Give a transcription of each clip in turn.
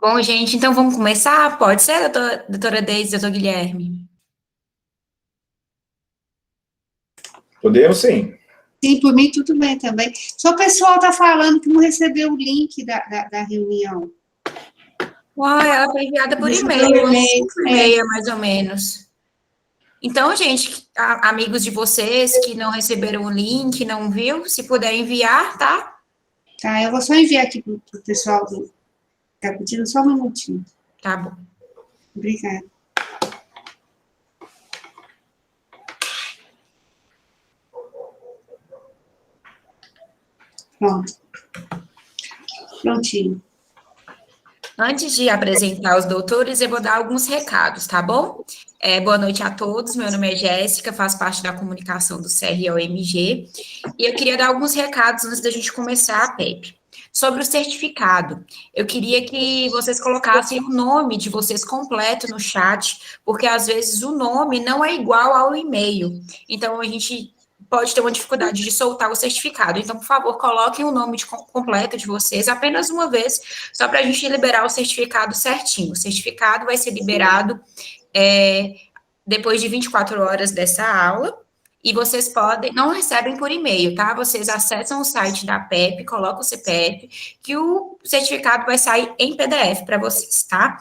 Bom, gente, então vamos começar? Pode ser, doutora Deise, doutor Guilherme? Podemos sim. Sim, por mim tudo bem também. Só o pessoal está falando que não recebeu o link da reunião. Uai, ela foi enviada por Recebeu e-mail, um umas e-mail. 5h30, mais ou menos. Então, gente, amigos de vocês que não receberam o link, não viu, se puder enviar, tá? Tá, eu vou só enviar aqui para o pessoal que está pedindo só um minutinho. Tá bom. Obrigada. Pronto. Prontinho. Antes de apresentar os doutores, eu vou dar alguns recados, tá bom? Boa noite a todos, meu nome é Jéssica, faço parte da comunicação do CROMG, e eu queria dar alguns recados antes da gente começar a PEP. Sobre o certificado, eu queria que vocês colocassem o nome de vocês completo no chat, porque às vezes o nome não é igual ao e-mail, então a gente pode ter uma dificuldade de soltar o certificado. Então, por favor, coloquem o nome completo de vocês apenas uma vez, só para a gente liberar o certificado certinho. O certificado vai ser liberado depois de 24 horas dessa aula, e vocês não recebem por e-mail, tá? Vocês acessam o site da PEP, colocam o CPF, que o certificado vai sair em PDF para vocês, tá?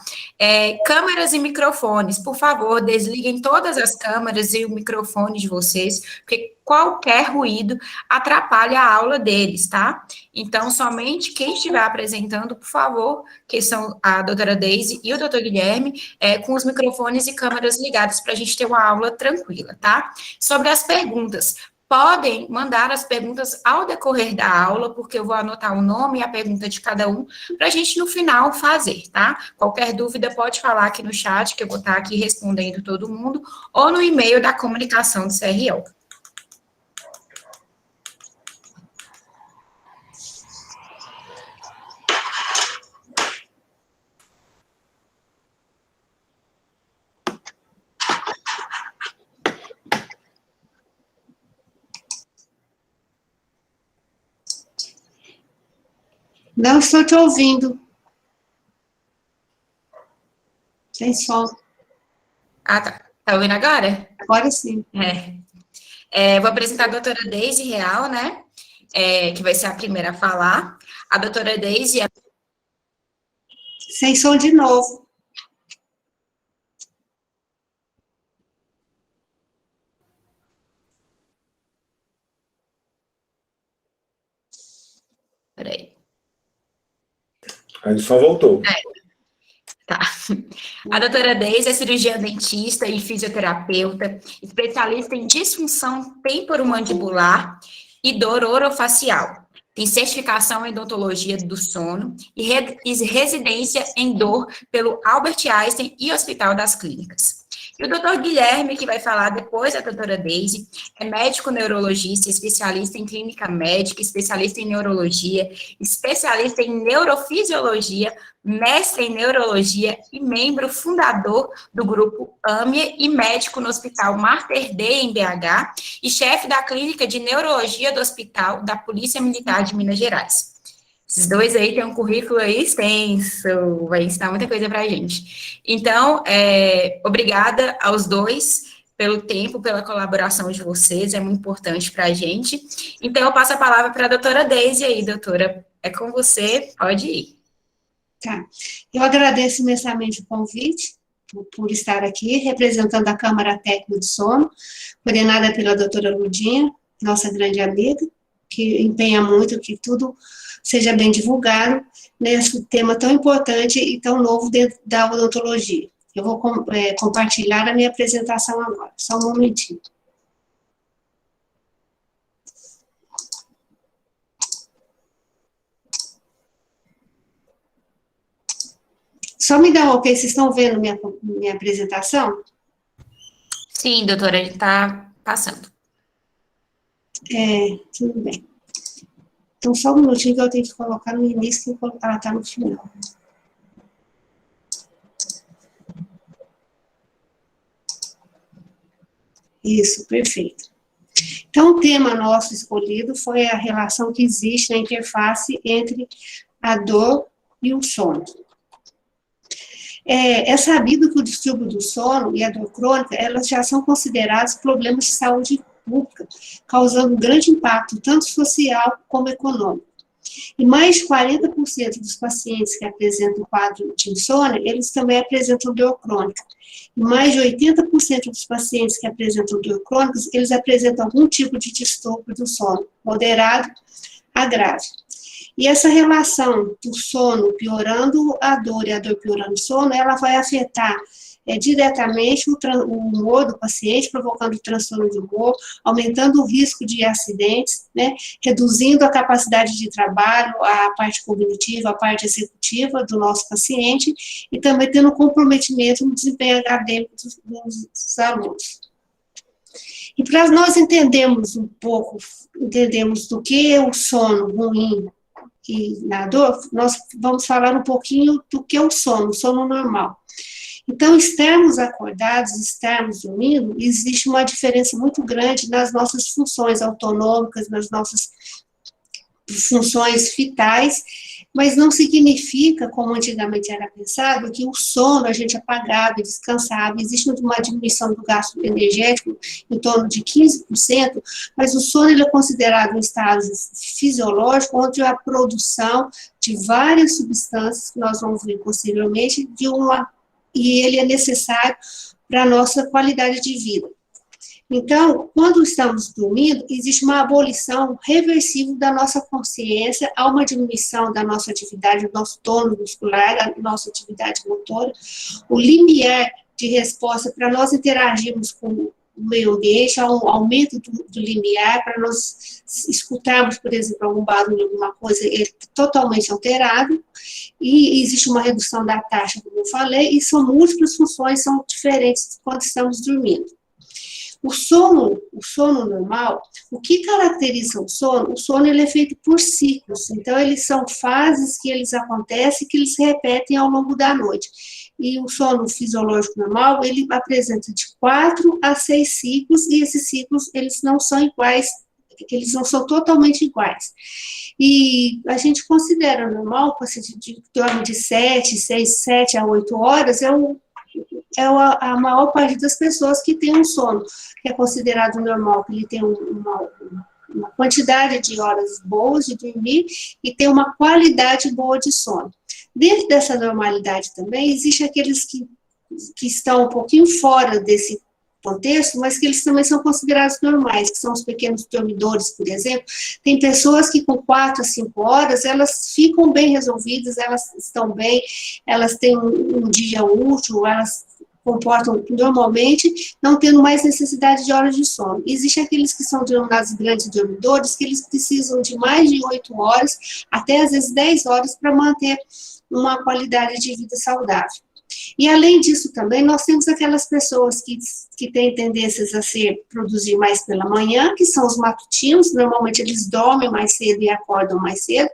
Câmeras e microfones, por favor, desliguem todas as câmeras e o microfone de vocês, porque qualquer ruído atrapalha a aula deles, tá? Então, somente quem estiver apresentando, por favor, que são a doutora Deise e o doutor Guilherme, com os microfones e câmeras ligadas para a gente ter uma aula tranquila, tá? Sobre as perguntas, podem mandar as perguntas ao decorrer da aula, porque eu vou anotar o nome e a pergunta de cada um, para a gente no final fazer, tá? Qualquer dúvida pode falar aqui no chat, que eu vou estar aqui respondendo todo mundo, ou no e-mail da comunicação do CRO. Não estou te ouvindo. Sem som. Ah, tá. Tá ouvindo agora? Agora sim. Vou apresentar a doutora Deise Real, né? Que vai ser a primeira a falar. A doutora Deise é... Sem som de novo. Peraí. Aí só voltou. Tá. A doutora Deise é cirurgiã dentista e fisioterapeuta, especialista em disfunção temporomandibular e dor orofacial. Tem certificação em odontologia do sono e residência em dor pelo Albert Einstein e Hospital das Clínicas. E o doutor Guilherme, que vai falar depois da doutora Deise, é médico neurologista, especialista em clínica médica, especialista em neurologia, especialista em neurofisiologia, mestre em neurologia e membro fundador do grupo AMIA e médico no Hospital Mater Dei, em BH, e chefe da clínica de neurologia do Hospital da Polícia Militar de Minas Gerais. Esses dois aí têm um currículo aí extenso, vai ensinar muita coisa pra gente. Então, obrigada aos dois pelo tempo, pela colaboração de vocês, é muito importante pra gente. Então, eu passo a palavra para a doutora Deise aí, doutora, é com você, pode ir. Tá. Eu agradeço imensamente o convite, por estar aqui, representando a Câmara Técnica de Sono, coordenada pela doutora Ludinha, nossa grande amiga, que empenha muito que tudo seja bem divulgado nesse tema tão importante e tão novo dentro da odontologia. Eu vou compartilhar a minha apresentação agora, só um momentinho. Só me dá um ok, vocês estão vendo minha apresentação? Sim, doutora, a gente está passando. Tudo bem. Então, só um minutinho que eu tenho que colocar no início, que ela está no final. Isso, perfeito. Então, o tema nosso escolhido foi a relação que existe na interface entre a dor e o sono. É sabido que o distúrbio do sono e a dor crônica, elas já são consideradas problemas de saúde pública, causando grande impacto, tanto social como econômico. E mais de 40% dos pacientes que apresentam quadro de insônia, eles também apresentam dor crônica. E mais de 80% dos pacientes que apresentam dor crônica, eles apresentam algum tipo de distúrbio do sono, moderado a grave. E essa relação do sono piorando a dor e a dor piorando o sono, ela vai afetar diretamente o humor do paciente, provocando transtorno de humor, aumentando o risco de acidentes, né, reduzindo a capacidade de trabalho, a parte cognitiva, a parte executiva do nosso paciente, e também tendo comprometimento no desempenho acadêmico dos alunos. E para nós entendermos um pouco, entendemos do que é o sono ruim e na dor, nós vamos falar um pouquinho do que é o sono normal. Então, estarmos acordados, estarmos dormindo, existe uma diferença muito grande nas nossas funções autonômicas, nas nossas funções vitais, mas não significa, como antigamente era pensado, que o sono, a gente apagado e descansado, existe uma diminuição do gasto energético em torno de 15%, mas o sono ele é considerado um estado fisiológico onde a produção de várias substâncias, que nós vamos ver posteriormente, e ele é necessário para a nossa qualidade de vida. Então, quando estamos dormindo, existe uma abolição reversível da nossa consciência, há uma diminuição da nossa atividade, do nosso tônus muscular, da nossa atividade motora, o limiar de resposta para nós interagirmos com o meio ambiente, há um aumento do limiar, para nós escutarmos, por exemplo, algum barulho, alguma coisa, ele é totalmente alterado, e existe uma redução da taxa, como eu falei, e são múltiplas funções, são diferentes quando estamos dormindo. O sono normal, o que caracteriza o sono ele é feito por ciclos, então eles são fases que eles acontecem, que eles se repetem ao longo da noite. E o sono fisiológico normal, ele apresenta de 4 a 6 ciclos, e esses ciclos, eles não são iguais, eles não são totalmente iguais. E a gente considera normal, o paciente de torno de 7 a 8 horas, a maior parte das pessoas que tem um sono, que é considerado normal, que ele tem uma quantidade de horas boas de dormir e tem uma qualidade boa de sono. Dentro dessa normalidade também, existem aqueles que estão um pouquinho fora desse contexto, mas que eles também são considerados normais, que são os pequenos dormidores, por exemplo. Tem pessoas que com 4 a 5 horas, elas ficam bem resolvidas, elas estão bem, elas têm um dia útil, elas comportam normalmente, não tendo mais necessidade de horas de sono. Existem aqueles que são denominados grandes dormidores, que eles precisam de mais de 8 horas, até às vezes 10 horas, para manter uma qualidade de vida saudável. E além disso também, nós temos aquelas pessoas que têm tendências a produzir mais pela manhã, que são os matutinos, normalmente eles dormem mais cedo e acordam mais cedo,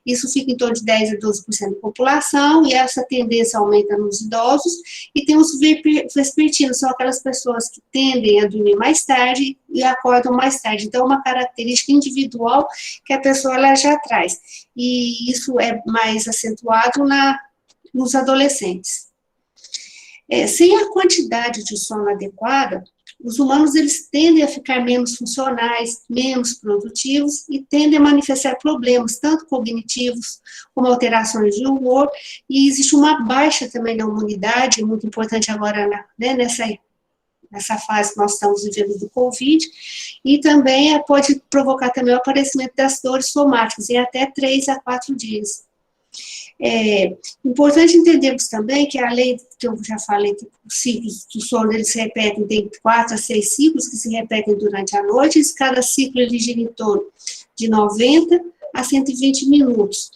isso fica em torno de 10 a 12% da população, e essa tendência aumenta nos idosos, e tem os vespertinos, são aquelas pessoas que tendem a dormir mais tarde e acordam mais tarde, então é uma característica individual que a pessoa ela já traz, e isso é mais acentuado nos adolescentes. Sem a quantidade de sono adequada, os humanos eles tendem a ficar menos funcionais, menos produtivos e tendem a manifestar problemas, tanto cognitivos como alterações de humor, e existe uma baixa também na imunidade, muito importante agora nessa fase que nós estamos vivendo do Covid, e também pode provocar também o aparecimento das dores somáticas em até 3 a 4 dias. Importante entendermos também que, além que eu já falei, que os ciclos do sono eles se repetem, tem 4 a 6 ciclos que se repetem durante a noite, e cada ciclo ele gira em torno de 90 a 120 minutos.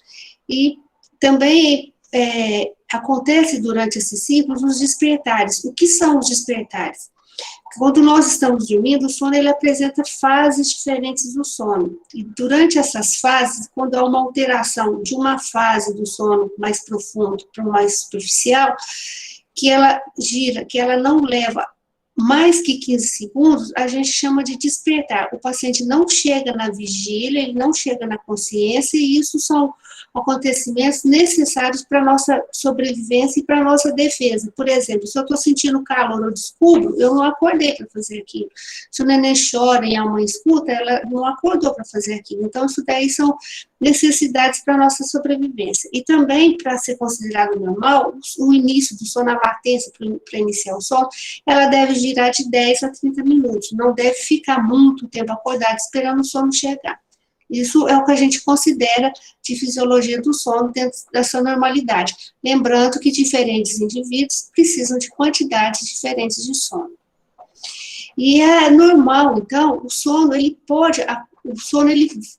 E também acontece durante esses ciclos os despertares. O que são os despertares? Quando nós estamos dormindo, o sono ele apresenta fases diferentes do sono. E durante essas fases, quando há uma alteração de uma fase do sono mais profundo para o mais superficial, que ela gira, que ela não leva mais que 15 segundos, a gente chama de despertar. O paciente não chega na vigília, ele não chega na consciência, e isso são acontecimentos necessários para a nossa sobrevivência e para a nossa defesa. Por exemplo, se eu estou sentindo calor ou descubro, eu não acordei para fazer aquilo. Se o neném chora e a mãe escuta, ela não acordou para fazer aquilo. Então, isso daí são necessidades para a nossa sobrevivência. E também, para ser considerado normal, o início do sono, a latência para iniciar o sono, ela deve girar de 10 a 30 minutos. Não deve ficar muito tempo acordado esperando o sono chegar. Isso é o que a gente considera de fisiologia do sono dentro dessa normalidade. Lembrando que diferentes indivíduos precisam de quantidades diferentes de sono. E é normal, então, o sono ele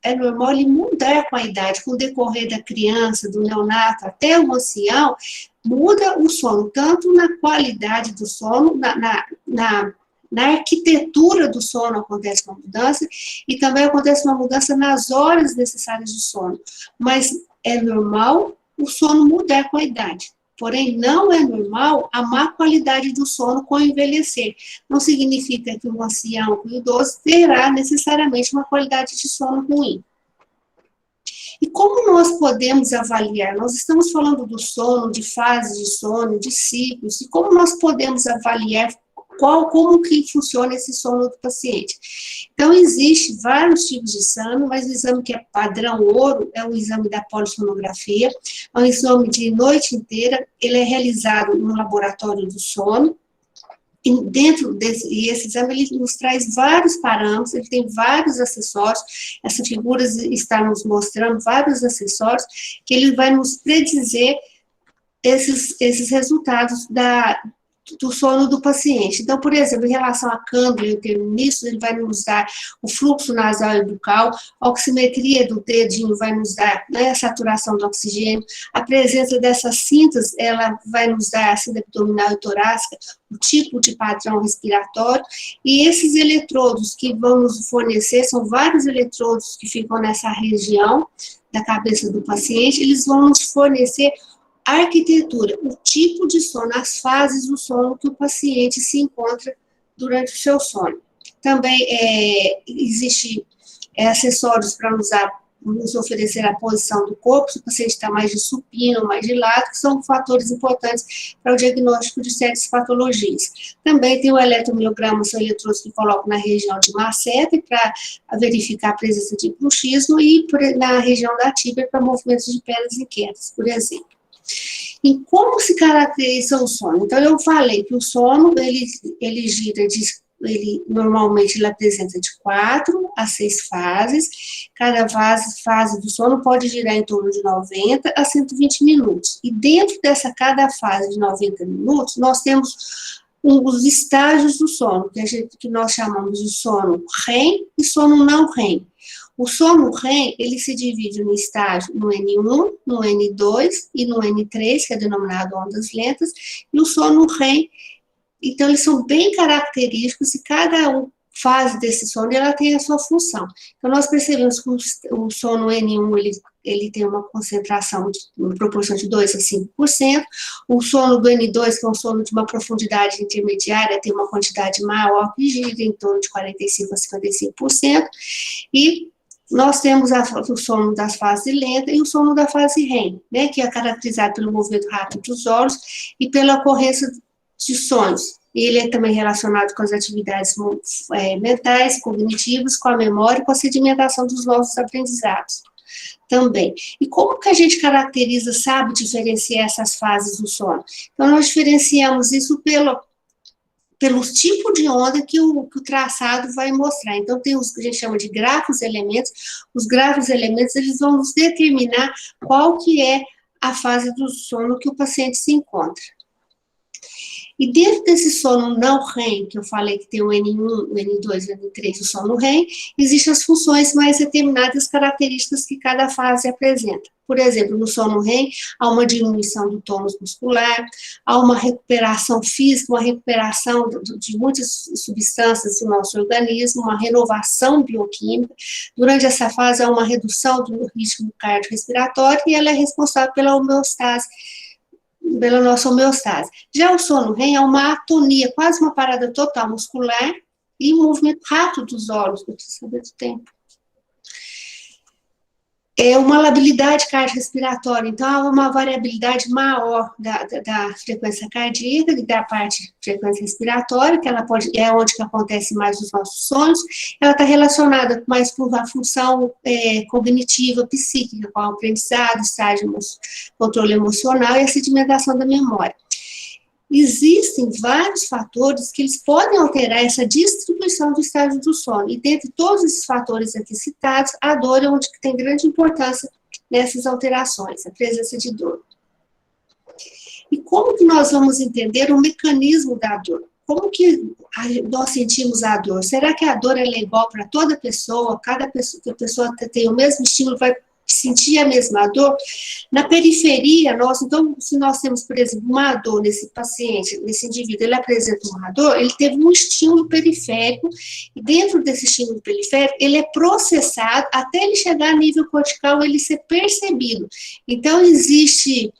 é normal ele mudar com a idade, com o decorrer da criança, do neonato até o ancião, muda o sono, tanto na qualidade do sono, na arquitetura do sono acontece uma mudança, e também acontece uma mudança nas horas necessárias de sono. Mas é normal o sono mudar com a idade. Porém, não é normal a má qualidade do sono com o envelhecer. Não significa que um ancião, um idoso, terá necessariamente uma qualidade de sono ruim. E como nós podemos avaliar? Nós estamos falando do sono, de fases de sono, de ciclos, e como nós podemos avaliar como que funciona esse sono do paciente. Então, existe vários tipos de sono, mas o exame que é padrão ouro é o exame da polissonografia, é um exame de noite inteira, ele é realizado no laboratório do sono, e esse exame ele nos traz vários parâmetros, ele tem vários acessórios, essa figura está nos mostrando vários acessórios, que ele vai nos predizer esses resultados do sono do paciente. Então, por exemplo, em relação à cândula e o terminício, ele vai nos dar o fluxo nasal e bucal, a oximetria do dedinho vai nos dar, né, a saturação do oxigênio, a presença dessas cintas, ela vai nos dar a cinta abdominal e torácica, o tipo de padrão respiratório, e esses eletrodos que vão nos fornecer, são vários eletrodos que ficam nessa região da cabeça do paciente, eles vão nos fornecer a arquitetura, o tipo de sono, as fases do sono que o paciente se encontra durante o seu sono. Também existe acessórios para nos oferecer a posição do corpo, se o paciente está mais de supino, mais de lado, que são fatores importantes para o diagnóstico de certas patologias. Também tem o eletromiograma, são eletrodos que colocam na região de masseter para verificar a presença de bruxismo e na região da tíbia para movimentos de pedras inquietas, por exemplo. E como se caracteriza o sono? Então, eu falei que o sono, ele gira, normalmente ele apresenta de 4 a 6 fases, cada fase do sono pode girar em torno de 90 a 120 minutos, e dentro cada fase de 90 minutos, nós temos os estágios do sono, que nós chamamos de sono REM e sono não REM. O sono REM, ele se divide no estágio no N1, no N2 e no N3, que é denominado ondas lentas, e o sono REM, então eles são bem característicos e cada fase desse sono, ela tem a sua função. Então nós percebemos que o sono N1, ele tem uma concentração uma proporção de 2 a 5%, o sono do N2, que é um sono de uma profundidade intermediária, tem uma quantidade maior, que gira em torno de 45 a 55%, e nós temos o sono das fases lentas e o sono da fase REM, né, que é caracterizado pelo movimento rápido dos olhos e pela ocorrência de sonhos. Ele é também relacionado com as atividades mentais, cognitivas, com a memória e com a sedimentação dos nossos aprendizados também. E como que a gente caracteriza, sabe diferenciar essas fases do sono? Então, nós diferenciamos isso pelos tipos de onda que o traçado vai mostrar. Então, tem os que a gente chama de grafos elementos. Os grafos elementos, eles vão nos determinar qual que é a fase do sono que o paciente se encontra. E dentro desse sono não REM, que eu falei que tem o N1, o N2, o N3, o sono REM, existem as funções mais determinadas, características que cada fase apresenta. Por exemplo, no sono REM, há uma diminuição do tônus muscular, há uma recuperação física, uma recuperação de muitas substâncias do nosso organismo, uma renovação bioquímica. Durante essa fase, há uma redução do ritmo cardiorrespiratório e ela é responsável pela homeostase, pela nossa homeostase. Já o sono REM é uma atonia, quase uma parada total muscular e um movimento rápido dos olhos, não precisa saber do tempo. é uma labilidade cardiorrespiratória, então há uma variabilidade maior da frequência cardíaca e da parte de frequência respiratória, que ela pode, é onde que acontece mais os nossos sonhos, ela está relacionada mais com a função cognitiva, psíquica, com o aprendizado, estágio, controle emocional e a sedimentação da memória. Existem vários fatores que eles podem alterar essa distribuição do estágio do sono, e dentre todos esses fatores aqui citados, a dor é onde tem grande importância nessas alterações, a presença de dor. E como que nós vamos entender o mecanismo da dor? Como que nós sentimos a dor? Será que a dor é igual para toda pessoa? Cada pessoa, que a pessoa tem o mesmo estímulo, vai sentir a mesma dor? Na periferia, então, se nós temos, por exemplo, uma dor nesse paciente, nesse indivíduo, ele apresenta uma dor, ele teve um estímulo periférico, e dentro desse estímulo periférico, ele é processado até ele chegar a nível cortical, ele ser percebido. Então, existe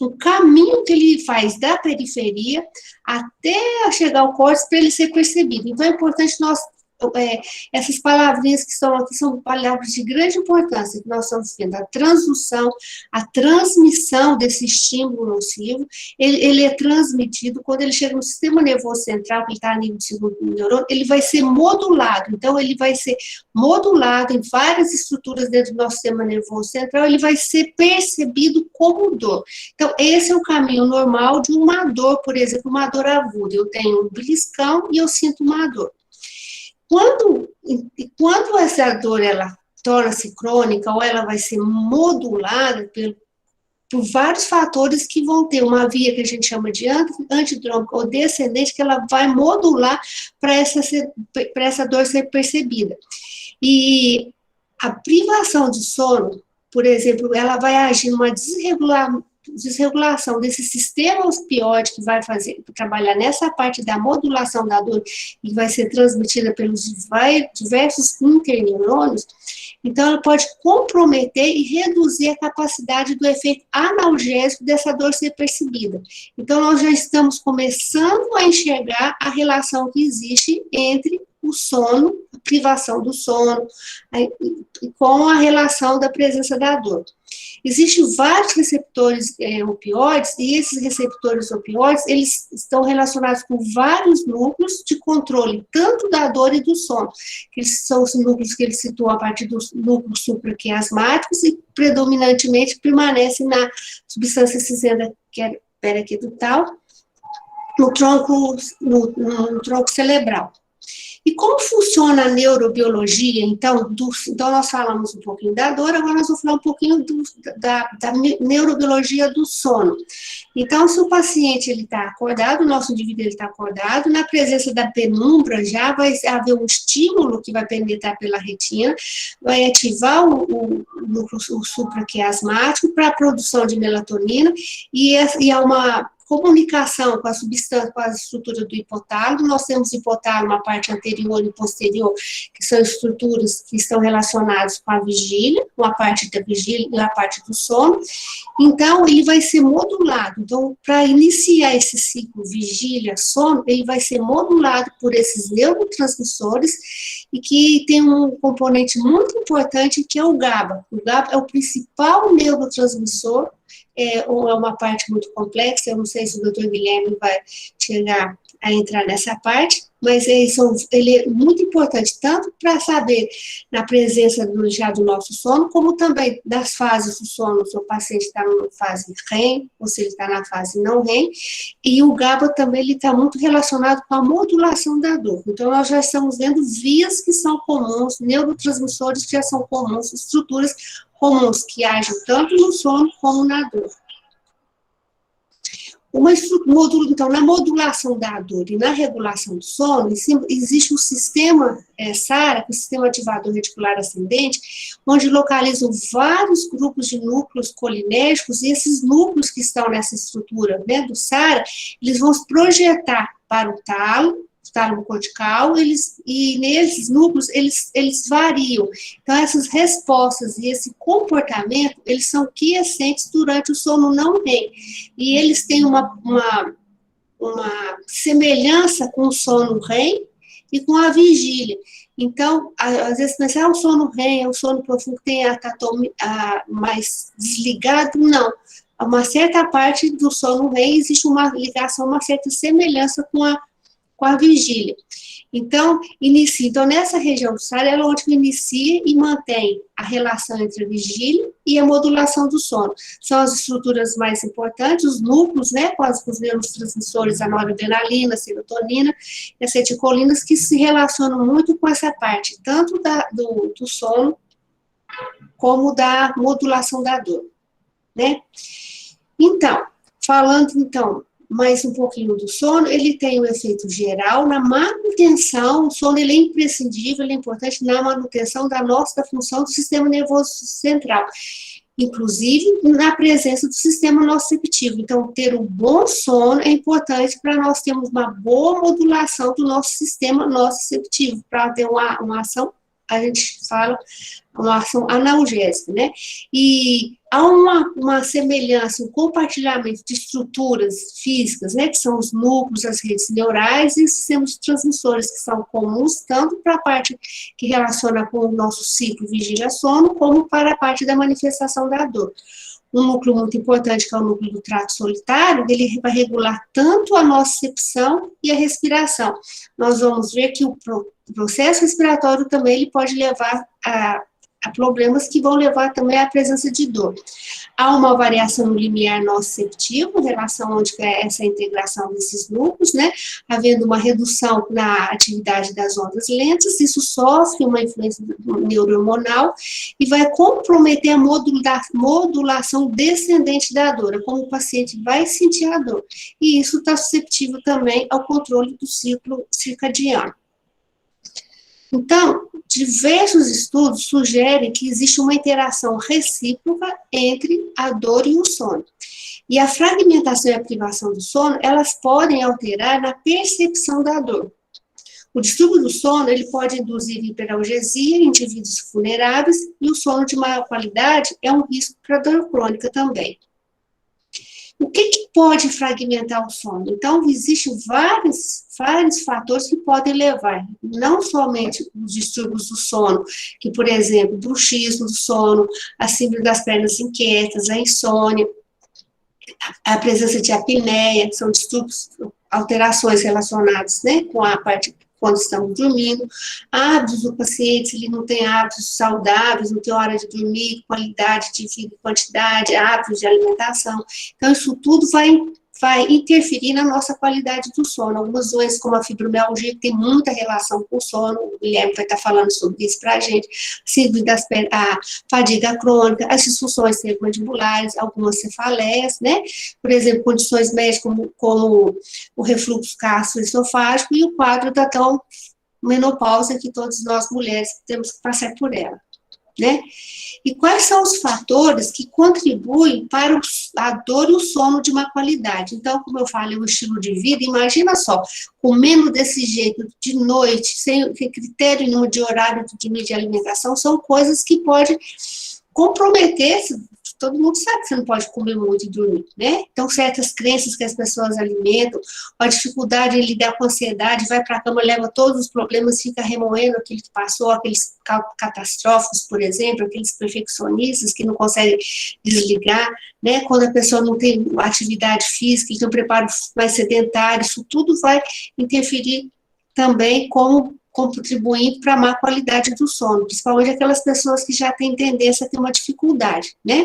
um caminho que ele faz da periferia até chegar ao córtex para ele ser percebido. Então, é importante nós essas palavrinhas que estão aqui são palavras de grande importância, que nós estamos vendo, a transdução, a transmissão desse estímulo nocivo, ele é transmitido, quando ele chega no sistema nervoso central, que ele está a nível de segundo neurônio, ele vai ser modulado, então ele vai ser modulado em várias estruturas dentro do nosso sistema nervoso central, ele vai ser percebido como dor. Então, esse é o caminho normal de uma dor, por exemplo, uma dor aguda, eu tenho um beliscão e eu sinto uma dor. Quando essa dor ela torna-se crônica ou ela vai ser modulada por vários fatores que vão ter uma via que a gente chama de antidrômica ou descendente, que ela vai modular para essa dor ser percebida. E a privação de sono, por exemplo, ela vai agir numa desregulação desse sistema opioide que vai trabalhar nessa parte da modulação da dor e vai ser transmitida pelos diversos interneurônios. Então, ela pode comprometer e reduzir a capacidade do efeito analgésico dessa dor ser percebida. Então, nós já estamos começando a enxergar a relação que existe entre o sono, a privação do sono, com a relação da presença da dor. Existem vários receptores opioides, e esses receptores opioides, eles estão relacionados com vários núcleos de controle, tanto da dor e do sono, que são os núcleos que eles situam a partir dos núcleos supraquiasmáticos e predominantemente permanecem na substância cinzenta periaquedutal, no tronco cerebral. E como funciona a neurobiologia? Então, nós falamos um pouquinho da dor, agora nós vamos falar um pouquinho da neurobiologia do sono. Então, se o paciente está acordado, o nosso indivíduo está acordado, na presença da penumbra já vai haver um estímulo que vai penetrar pela retina, vai ativar o núcleo supraquiasmático para a produção de melatonina, e há uma comunicação com a substância, com a estrutura do hipotálamo. Nós temos hipotálamo, a parte anterior e posterior, que são estruturas que estão relacionadas com a vigília, com a parte da vigília e a parte do sono. Então, ele vai ser modulado. Então, para iniciar esse ciclo vigília-sono, ele vai ser modulado por esses neurotransmissores e que tem um componente muito importante que é o GABA. O GABA é o principal neurotransmissor, é uma parte muito complexa, eu não sei se o doutor Guilherme vai chegar a entrar nessa parte, mas ele é muito importante, tanto para saber na presença já do nosso sono, como também das fases do sono, se o paciente está na fase REM, ou se ele está na fase não REM, e o GABA também está muito relacionado com a modulação da dor. Então, nós já estamos vendo vias que são comuns, neurotransmissores que já são comuns, estruturas comuns que agem tanto no sono como na dor. Então, na modulação da dor e na regulação do sono, existe um sistema SARA, o sistema ativador reticular ascendente, onde localizam vários grupos de núcleos colinérgicos, e esses núcleos que estão nessa estrutura, né, do SARA, eles vão se projetar para o tálamo cortical, e nesses núcleos, eles variam. Então, essas respostas e esse comportamento, eles são quiescentes durante o sono não REM. E eles têm uma semelhança com o sono REM, e com a vigília. Então, às vezes, pensar, o sono REM, o sono profundo que tem mais desligado, não. Uma certa parte do sono REM existe uma ligação, uma certa semelhança com a vigília. Então, nessa região do cérebro é onde inicia e mantém a relação entre a vigília e a modulação do sono. São as estruturas mais importantes, os núcleos, né, com os neurotransmissores, a noradrenalina, a serotonina e as acetilcolinas, que se relacionam muito com essa parte, tanto do sono, como da modulação da dor, né? Então, falando, mais um pouquinho do sono, ele tem um efeito geral na manutenção, o sono ele é imprescindível, ele é importante na manutenção da função do sistema nervoso central, inclusive na presença do sistema nociceptivo. Então, ter um bom sono é importante para nós termos uma boa modulação do nosso sistema nociceptivo, para ter uma ação, a gente fala, uma ação analgésica, né? E há uma semelhança, um compartilhamento de estruturas físicas, né, que são os núcleos, as redes neurais e os sistemas de transmissores, que são comuns, tanto para a parte que relaciona com o nosso ciclo vigília-sono, como para a parte da manifestação da dor. Um núcleo muito importante, que é o núcleo do trato solitário, ele vai regular tanto a nocicepção e a respiração. Nós vamos ver que o processo respiratório também ele pode levar a problemas que vão levar também à presença de dor. Há uma variação no limiar nociceptivo, em relação onde é essa integração desses núcleos, né? Havendo uma redução na atividade das ondas lentas, isso sofre uma influência neurohormonal e vai comprometer a modulação descendente da dor, como o paciente vai sentir a dor. E isso está suscetível também ao controle do ciclo circadiano. Então, diversos estudos sugerem que existe uma interação recíproca entre a dor e o sono. E a fragmentação e a privação do sono, elas podem alterar na percepção da dor. O distúrbio do sono, ele pode induzir hiperalgesia em indivíduos vulneráveis, e o sono de maior qualidade é um risco para a dor crônica também. O que pode fragmentar o sono? Então, existem vários fatores que podem levar, não somente os distúrbios do sono, que, por exemplo, bruxismo do sono, a síndrome das pernas inquietas, a insônia, a presença de apneia, que são distúrbios, alterações relacionadas, né, com a parte quando estamos dormindo, hábitos do paciente, se ele não tem hábitos saudáveis, não tem hora de dormir, qualidade de vida, quantidade, hábitos de alimentação. Então, isso tudo vai interferir na nossa qualidade do sono. Algumas doenças, como a fibromialgia, que tem muita relação com o sono, o Guilherme vai estar falando sobre isso para a gente, a fadiga crônica, as disfunções cerebrovasculares, algumas cefaleias, né? Por exemplo, condições médicas como o refluxo gastroesofágico e o quadro da tal menopausa que todas nós mulheres temos que passar por ela, né? E quais são os fatores que contribuem para a dor e o sono de má qualidade? Então, como eu falei, o estilo de vida, imagina só, comendo desse jeito de noite, sem critério nenhum de horário de alimentação, são coisas que podem comprometer. Todo mundo sabe que você não pode comer muito e dormir, né? Então, certas crenças que as pessoas alimentam, a dificuldade em lidar com a ansiedade, vai para a cama, leva todos os problemas, fica remoendo aquilo que passou, aqueles catastróficos, por exemplo, aqueles perfeccionistas que não conseguem desligar, né? Quando a pessoa não tem atividade física, tem um preparo mais sedentário, isso tudo vai interferir também como contribuindo para a má qualidade do sono, principalmente aquelas pessoas que já têm tendência a ter uma dificuldade, né?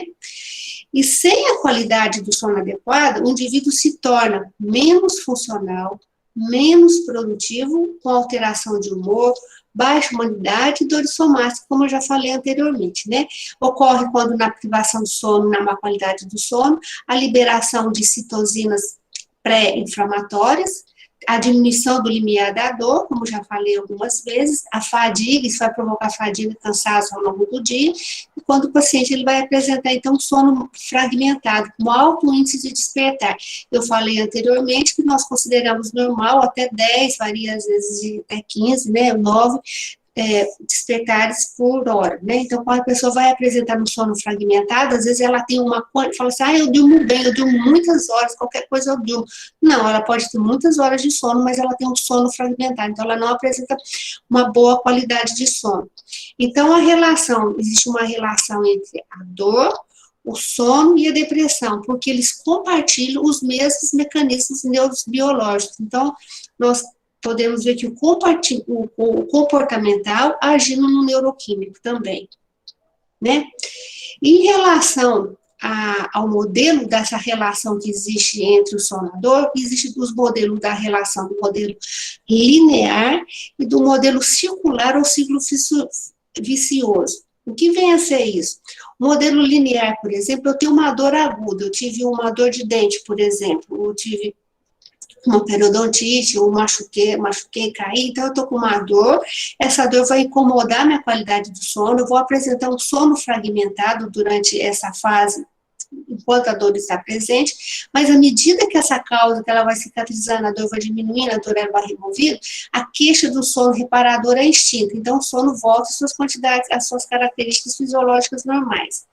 E sem a qualidade do sono adequada, o indivíduo se torna menos funcional, menos produtivo, com alteração de humor, baixa imunidade e dores somáticas, como eu já falei anteriormente, né? Ocorre quando na privação do sono, na má qualidade do sono, a liberação de citocinas pré-inflamatórias, a diminuição do limiar da dor, como já falei algumas vezes, a fadiga, isso vai provocar fadiga e cansaço ao longo do dia, e quando o paciente ele vai apresentar, então, um sono fragmentado, com alto índice de despertar. Eu falei anteriormente que nós consideramos normal até 10, varia às vezes de até 15, né, 9, despertares por hora, né? Então, quando a pessoa vai apresentar um sono fragmentado, às vezes ela tem fala assim, eu durmo bem, eu durmo muitas horas, qualquer coisa eu durmo. Não, ela pode ter muitas horas de sono, mas ela tem um sono fragmentado, então ela não apresenta uma boa qualidade de sono. Então, existe uma relação entre a dor, o sono e a depressão, porque eles compartilham os mesmos mecanismos neurobiológicos. Então, nós podemos ver que o comportamental agindo no neuroquímico também, né? Em relação ao modelo dessa relação que existe entre o sono e a dor, existem os modelos da relação do modelo linear e do modelo circular ou ciclo vicioso. O que vem a ser isso? O modelo linear, por exemplo, eu tenho uma dor aguda, eu tive uma dor de dente, por exemplo, eu tive uma periodontite, ou machuquei, caí, então eu tô com uma dor, essa dor vai incomodar minha qualidade do sono, eu vou apresentar um sono fragmentado durante essa fase, enquanto a dor está presente, mas à medida que essa causa, que ela vai cicatrizando, a dor vai diminuindo, a dor vai removida, a queixa do sono reparador é extinta, então o sono volta às suas quantidades, às suas características fisiológicas normais.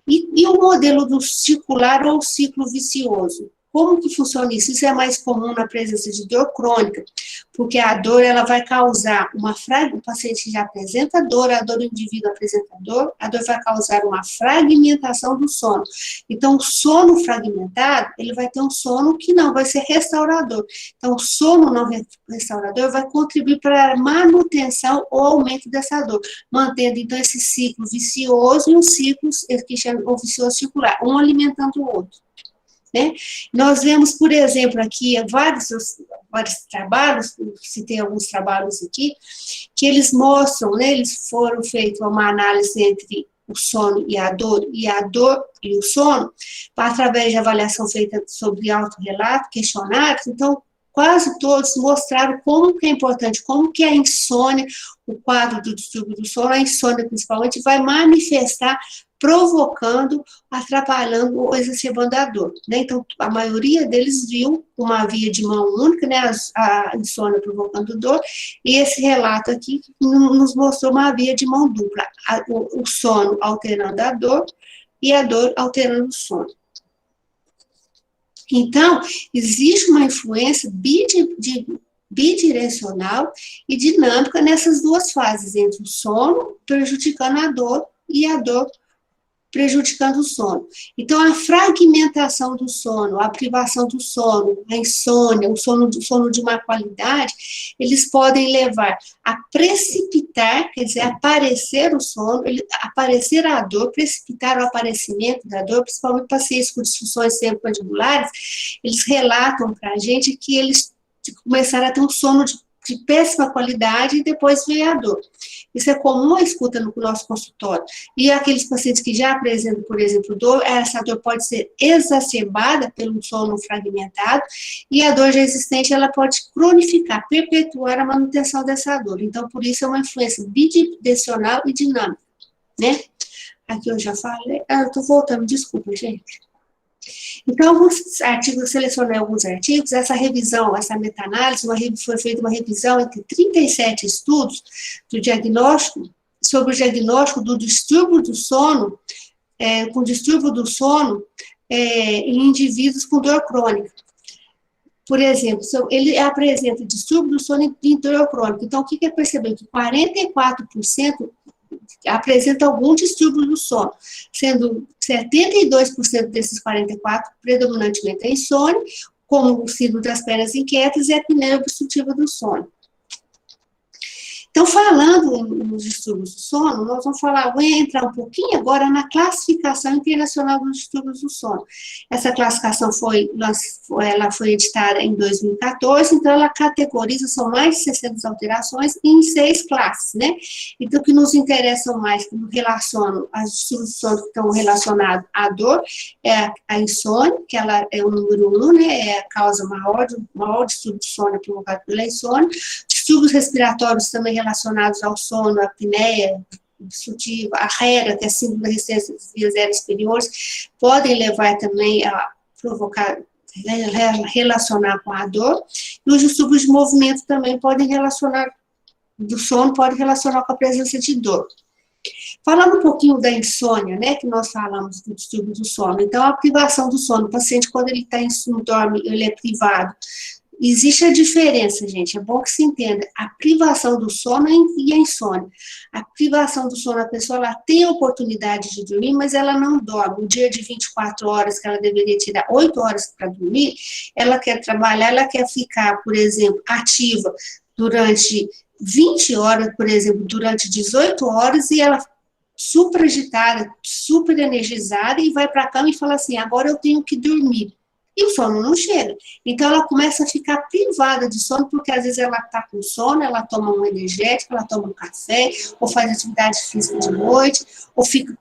E o modelo do circular ou ciclo vicioso? Como que funciona isso? Isso é mais comum na presença de dor crônica, porque a dor, ela vai causar o paciente já apresenta dor, a dor do indivíduo apresenta dor, a dor vai causar uma fragmentação do sono. Então, o sono fragmentado, ele vai ter um sono que não vai ser restaurador. Então, o sono não restaurador vai contribuir para a manutenção ou aumento dessa dor, mantendo, então, esse ciclo vicioso e um ciclo que chama o vicioso circular, um alimentando o outro. Né? Nós vemos, por exemplo, aqui vários trabalhos, citei alguns trabalhos aqui, que eles mostram, né, eles foram feitos uma análise entre o sono e a dor e o sono, através de avaliação feita sobre autorrelato, questionários, então, quase todos mostraram como que é importante, como que a insônia, o quadro do distúrbio do sono, a insônia principalmente, vai manifestar provocando, atrapalhando ou exacerbando a dor, né? Então, a maioria deles viu uma via de mão única, né? A insônia provocando dor, e esse relato aqui nos mostrou uma via de mão dupla, o sono alterando a dor e a dor alterando o sono. Então, existe uma influência bidirecional e dinâmica nessas duas fases, entre o sono prejudicando a dor e a dor prejudicando o sono. Então, a fragmentação do sono, a privação do sono, a insônia, o sono de má qualidade, eles podem levar a precipitar, quer dizer, aparecer o sono, aparecer a dor, precipitar o aparecimento da dor, principalmente pacientes com disfunções tempomandibulares, eles relatam para a gente que eles começaram a ter um sono de péssima qualidade e depois veio a dor. Isso é comum a escuta no nosso consultório. E aqueles pacientes que já apresentam, por exemplo, dor, essa dor pode ser exacerbada pelo sono fragmentado e a dor já existente, ela pode cronificar, perpetuar a manutenção dessa dor. Então, por isso é uma influência bidirecional e dinâmica, né? Aqui eu já falei, eu estou voltando, desculpa, gente. Então, alguns artigos, eu selecionei alguns artigos, essa revisão, essa meta-análise, foi feita uma revisão entre 37 estudos do diagnóstico, sobre o diagnóstico do distúrbio do sono, com distúrbio do sono em indivíduos com dor crônica. Por exemplo, ele apresenta distúrbio do sono em dor crônica. Então, o que é percebido? Que 44% apresenta algum distúrbio do sono, sendo 72% desses 44% predominantemente a insônia, como o síndrome das pernas inquietas e a apneia obstrutiva do sono. Então, falando nos distúrbios do sono, nós vamos entrar um pouquinho agora na classificação internacional dos distúrbios do sono. Essa classificação foi editada em 2014, então ela categoriza, são mais de 60 alterações em 6 classes, né? Então, o que nos interessa mais, que relacionam as distúrbios do sono que estão relacionados à dor, é a insônia, que ela é o número 1, né? É a causa maior distúrbio do sono provocado pela insônia. Distúrbios respiratórios também relacionados ao sono, a apneia obstrutiva, a RERA, que é a síndrome da resistência das vias aéreas superiores, podem levar também a provocar, relacionar com a dor, e os distúrbios de movimento também podem relacionar do sono pode relacionar com a presença de dor. Falando um pouquinho da insônia, né, que nós falamos do distúrbio do sono. Então, a privação do sono, o paciente, quando ele não dorme, ele é privado. Existe a diferença, gente, é bom que se entenda. A privação do sono e a insônia. A privação do sono, a pessoa, ela tem a oportunidade de dormir, mas ela não dorme. Um dia de 24 horas, que ela deveria tirar 8 horas para dormir, ela quer trabalhar, ela quer ficar, por exemplo, ativa durante 20 horas, por exemplo, durante 18 horas, e ela super agitada, super energizada, e vai para a cama e fala assim, agora eu tenho que dormir. E o sono não chega. Então, ela começa a ficar privada de sono, porque às vezes ela está com sono, ela toma um energético, ela toma um café, ou faz atividade física de noite, ou fica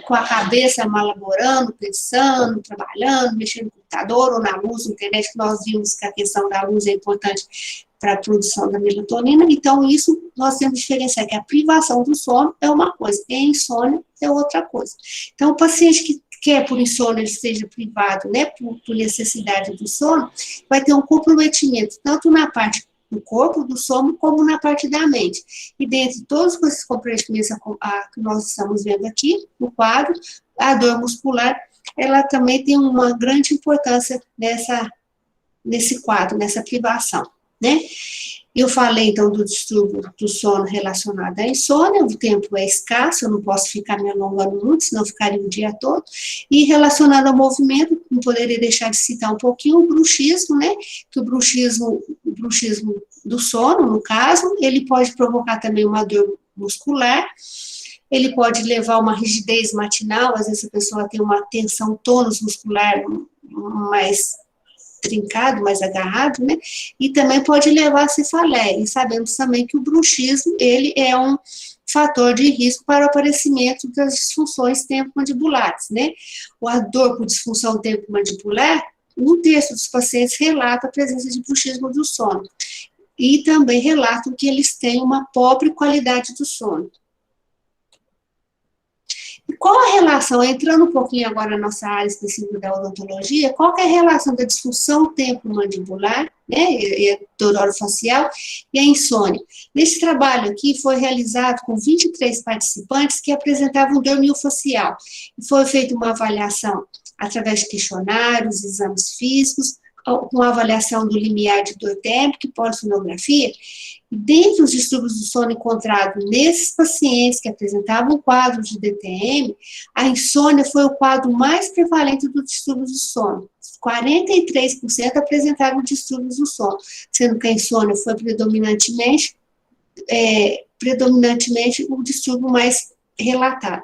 com a cabeça malaborando, pensando, trabalhando, mexendo no computador, ou na luz, na internet, que nós vimos que a questão da luz é importante para a produção da melatonina. Então, isso nós temos que diferenciar, que a privação do sono é uma coisa, e a insônia é outra coisa. Então, o paciente que quer por insônia, ele esteja privado, né, por necessidade do sono, vai ter um comprometimento, tanto na parte do corpo, do sono, como na parte da mente. E dentre todos esses comprometimentos que nós estamos vendo aqui, no quadro, a dor muscular, ela também tem uma grande importância nesse quadro, nessa privação, né? Eu falei, então, do distúrbio do sono relacionado à insônia, o tempo é escasso, eu não posso ficar me alongando muito, senão eu ficaria o dia todo. E relacionado ao movimento, não poderia deixar de citar um pouquinho o bruxismo, né? Que o bruxismo do sono, no caso, ele pode provocar também uma dor muscular, ele pode levar a uma rigidez matinal, às vezes a pessoa tem uma tensão, tônus muscular mais trincado, mais agarrado, né? E também pode levar a cefaleia. E sabemos também que o bruxismo, ele é um fator de risco para o aparecimento das disfunções tempomandibulares, né? A dor por disfunção temporomandibular, um terço dos pacientes relata a presença de bruxismo do sono. E também relatam que eles têm uma pobre qualidade do sono. Qual a relação, entrando um pouquinho agora na nossa área específica da odontologia, qual que é a relação da disfunção temporomandibular, né, e a dor orofacial, e a insônia? Nesse trabalho aqui foi realizado com 23 participantes que apresentavam dor miofascial. Foi feita uma avaliação através de questionários, exames físicos, com avaliação do limiar de dor térmica e polissonografia. Dentre os distúrbios do sono encontrados nesses pacientes que apresentavam quadro de DTM, a insônia foi o quadro mais prevalente dos distúrbios do sono. 43% apresentavam distúrbios do sono, sendo que a insônia foi predominantemente o distúrbio mais relatado.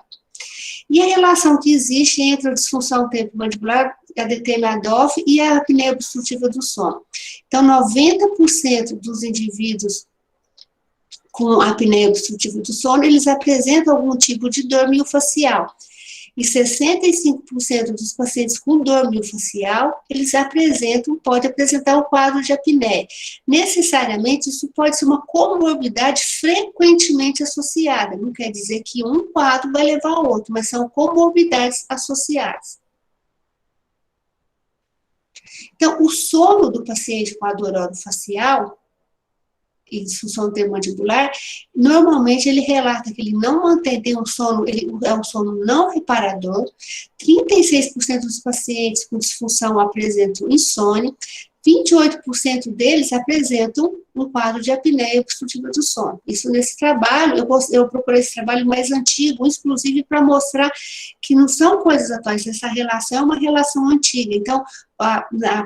E a relação que existe entre a disfunção temporomandibular, a DTM-ADOF e a apneia obstrutiva do sono. Então, 90% dos indivíduos com apneia obstrutiva do sono, eles apresentam algum tipo de dor miofascial. E 65% dos pacientes com dor miofascial, eles pode apresentar um quadro de apneia. Necessariamente, isso pode ser uma comorbidade frequentemente associada. Não quer dizer que um quadro vai levar ao outro, mas são comorbidades associadas. Então, o sono do paciente com a dor orofacial e disfunção temporomandibular, normalmente ele relata que ele não tem um sono, ele é um sono não reparador, 36% dos pacientes com disfunção apresentam insônia, 28% deles apresentam um quadro de apneia obstrutiva do sono. Isso nesse trabalho, eu procurei esse trabalho mais antigo, inclusive para mostrar que não são coisas atuais, essa relação é uma relação antiga. Então,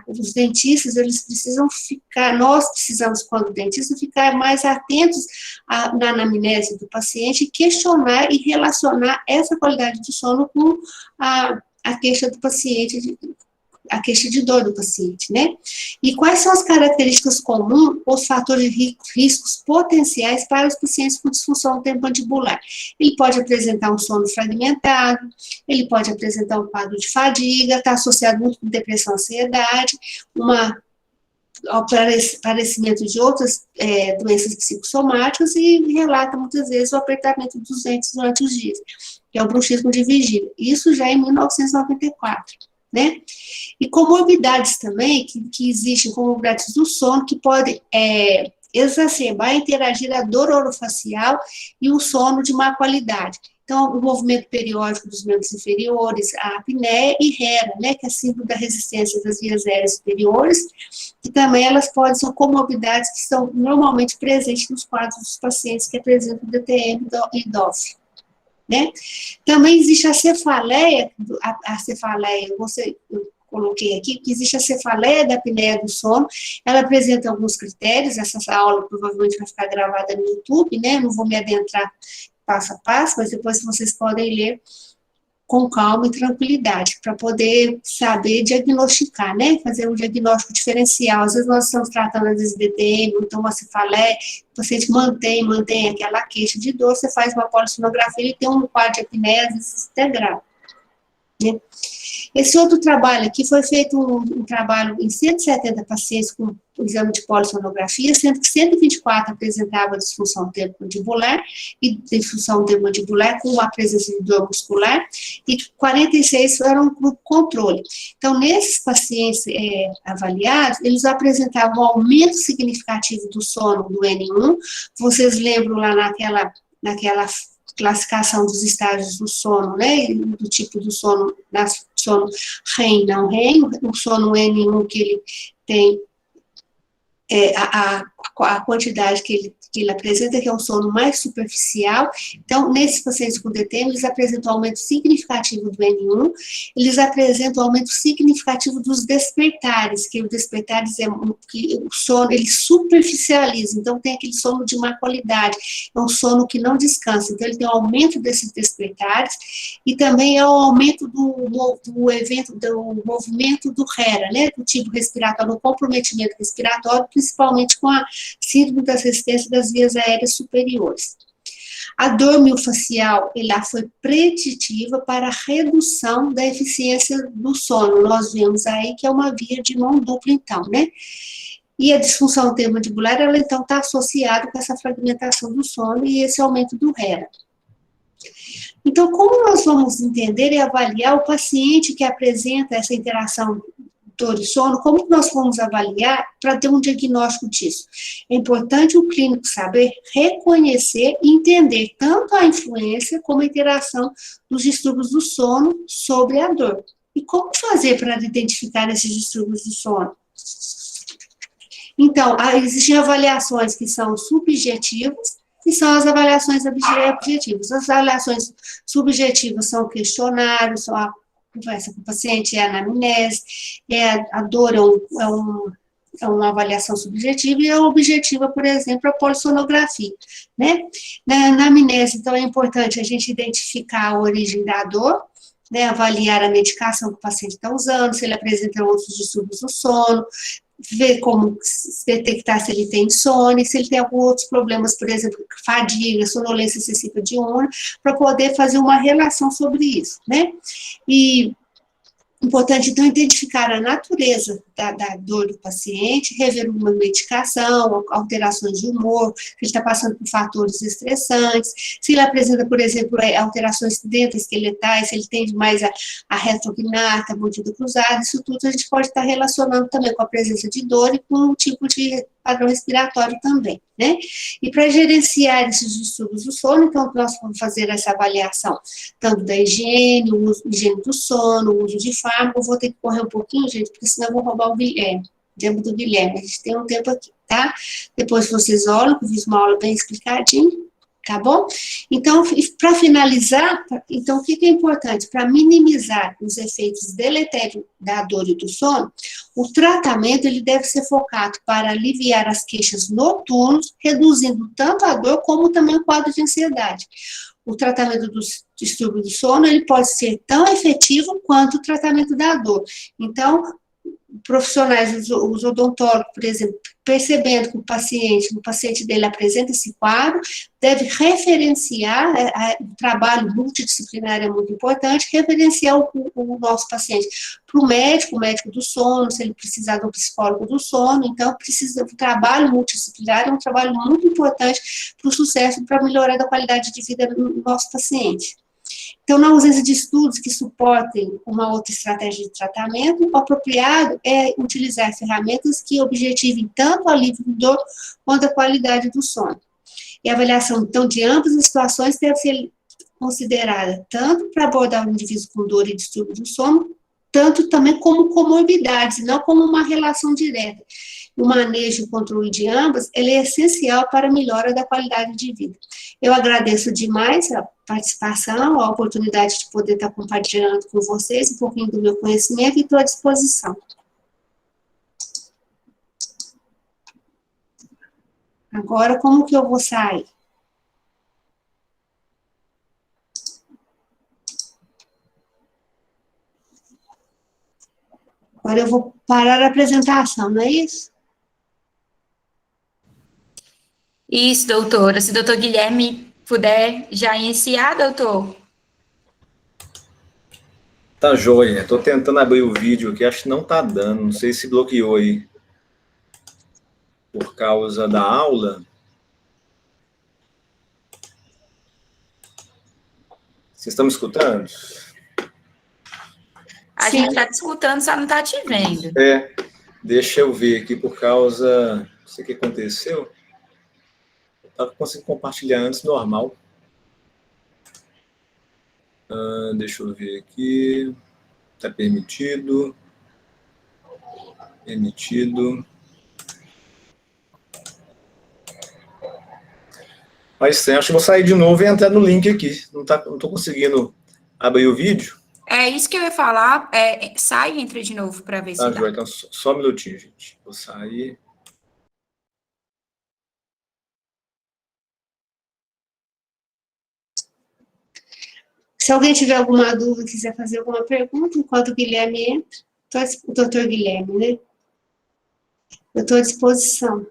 os dentistas, eles precisam ficar, nós precisamos, quando dentista, ficar mais atentos na anamnese do paciente, questionar e relacionar essa qualidade do sono com a queixa do paciente, a queixa de dor do paciente, né? E quais são as características comuns, os fatores de riscos potenciais para os pacientes com disfunção temporomandibular? Ele pode apresentar um sono fragmentado, ele pode apresentar um quadro de fadiga, está associado muito com depressão, ansiedade, ao aparecimento de outras doenças psicossomáticas e relata muitas vezes o apertamento dos dentes durante os dias, que é o bruxismo de vigília. Isso já em 1994. Né? E comorbidades também, que existem comorbidades do sono, que podem exacerbar, interagir a dor orofacial e o sono de má qualidade. Então, o movimento periódico dos membros inferiores, a apneia e HERA, né, que é síndrome da resistência das vias aéreas superiores, e também elas podem ser comorbidades que são normalmente presentes nos quadros dos pacientes que apresentam DTM e DOF. Né? Também existe a cefaleia, eu coloquei aqui, que existe a cefaleia da apneia do sono, ela apresenta alguns critérios, essa aula provavelmente vai ficar gravada no YouTube, né, não vou me adentrar passo a passo, mas depois vocês podem ler com calma e tranquilidade, para poder saber diagnosticar, né, fazer um diagnóstico diferencial. Às vezes nós estamos tratando, às vezes, DTM, então uma cefaleia, o paciente mantém aquela queixa de dor, você faz uma polissonografia, ele tem um quadro de apneia, às vezes, integral. Né? Esse outro trabalho aqui foi feito um trabalho em 170 pacientes com exame de polissonografia, sendo que 124 apresentavam disfunção temporomandibular e disfunção temporomandibular com a presença de dor muscular e 46 eram grupo controle. Então, nesses pacientes avaliados, eles apresentavam um aumento significativo do sono do N1. Vocês lembram lá naquela classificação dos estágios do sono, né, do tipo do sono, sono REM, não REM, o sono N1 que ele tem a quantidade que ele apresenta, que é um sono mais superficial. Então, nesses pacientes com DTM, eles apresentam um aumento significativo do N1, eles apresentam um aumento significativo dos despertares, que o despertares que o sono, ele superficializa, então tem aquele sono de má qualidade, é um sono que não descansa, então ele tem um aumento desses despertares, e também é o aumento do movimento do HERA, né, do tipo respiratório, do comprometimento respiratório, principalmente com a síndrome das resistências das vias aéreas superiores. A dor miofascial, ela foi preditiva para a redução da eficiência do sono. Nós vemos aí que é uma via de mão dupla, então, né? E a disfunção temporomandibular, ela então está associada com essa fragmentação do sono e esse aumento do HERA. Então, como nós vamos entender e avaliar o paciente que apresenta essa interação dor e sono, como nós vamos avaliar para ter um diagnóstico disso? É importante o clínico saber reconhecer e entender tanto a influência como a interação dos distúrbios do sono sobre a dor. E como fazer para identificar esses distúrbios do sono? Então, existem avaliações que são subjetivas e são as avaliações objetivas. As avaliações subjetivas são questionários, são a conversa com o paciente, a anamnese, a dor é uma avaliação subjetiva e a objetiva, por exemplo, a polissonografia, né? Na anamnese, então, é importante a gente identificar a origem da dor, né, avaliar a medicação que o paciente está usando, se ele apresenta outros distúrbios do sono, ver como detectar se ele tem insônia, se ele tem alguns outros problemas, por exemplo, fadiga, sonolência excessiva diurna, para poder fazer uma relação sobre isso, né? E importante, então, identificar a natureza da dor do paciente, rever uma medicação, alterações de humor, se ele está passando por fatores estressantes, se ele apresenta, por exemplo, alterações dento-esqueletais, se ele tende mais a retrognata, a mordida cruzada, isso tudo a gente pode estar relacionando também com a presença de dor e com o tipo de padrão respiratório também, né? E para gerenciar esses distúrbios do sono, então, nós vamos fazer essa avaliação, tanto da higiene, o uso do sono, o uso de fármaco. Eu vou ter que correr um pouquinho, gente, porque senão eu vou roubar o tempo do Guilherme. A gente tem um tempo aqui, tá? Depois vocês olham, que eu fiz uma aula bem explicadinha, tá bom? Então, para finalizar, então, o que é importante? Para minimizar os efeitos deletérios da dor e do sono, o tratamento ele deve ser focado para aliviar as queixas noturnas, reduzindo tanto a dor como também o quadro de ansiedade. O tratamento dos distúrbios do sono, ele pode ser tão efetivo quanto o tratamento da dor. Então, profissionais, os odontólogos, por exemplo, percebendo que o paciente dele apresenta esse quadro, deve referenciar, o trabalho multidisciplinar é muito importante, referenciar o nosso paciente para o médico do sono, se ele precisar de um psicólogo do sono. Então, o trabalho multidisciplinar é um trabalho muito importante para o sucesso, para melhorar a qualidade de vida do nosso paciente. Então, na ausência de estudos que suportem uma outra estratégia de tratamento, o apropriado é utilizar ferramentas que objetivem tanto o alívio de dor quanto a qualidade do sono. E a avaliação, então, de ambas as situações deve ser considerada tanto para abordar o indivíduo com dor e distúrbio do sono, tanto também como comorbidades, não como uma relação direta. O manejo e o controle de ambas, ele é essencial para a melhora da qualidade de vida. Eu agradeço demais a participação, a oportunidade de poder estar compartilhando com vocês um pouquinho do meu conhecimento e estou à disposição. Agora, como que eu vou sair? Agora eu vou parar a apresentação, não é isso? Isso, doutora. Se o doutor Guilherme puder já iniciar, doutor. Tá joia. Tô tentando abrir o vídeo aqui, acho que não tá dando. Não sei se bloqueou aí por causa da aula. Vocês estão me escutando? A Sim. gente está te escutando, só não está te vendo. Deixa eu ver aqui por causa... Não sei o que aconteceu. Eu estava conseguindo compartilhar antes, normal. Deixa eu ver aqui. Está permitido. Permitido. Mas sim, acho que vou sair de novo e entrar no link aqui. Não estou conseguindo abrir o vídeo. É isso que eu ia falar. Sai e entra de novo para ver se dá. Joia, então só um minutinho, gente. Vou sair. Se alguém tiver alguma dúvida, quiser fazer alguma pergunta, enquanto o Guilherme entra, o doutor Guilherme, né? Eu estou à disposição.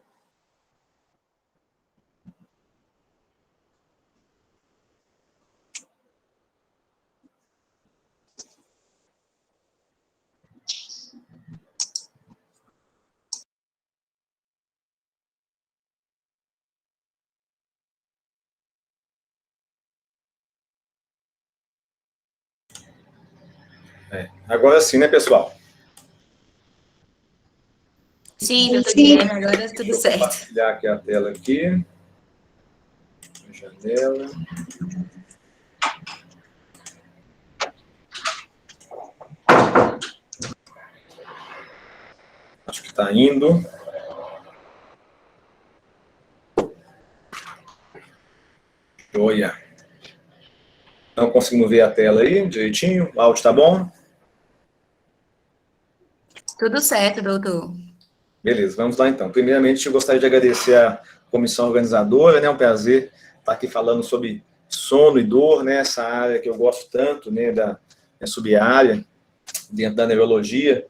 Agora sim, né, pessoal? Sim, doutor Guilherme, agora tudo Deixa eu certo. compartilhar aqui a tela aqui. Janela. Acho que está indo. Joia. Não conseguimos ver a tela aí direitinho. O áudio está bom? Tudo certo, doutor. Beleza, vamos lá então. Primeiramente, eu gostaria de agradecer a comissão organizadora, né? É um prazer estar aqui falando sobre sono e dor, né? Essa área que eu gosto tanto, né? Da sub-área dentro da neurologia.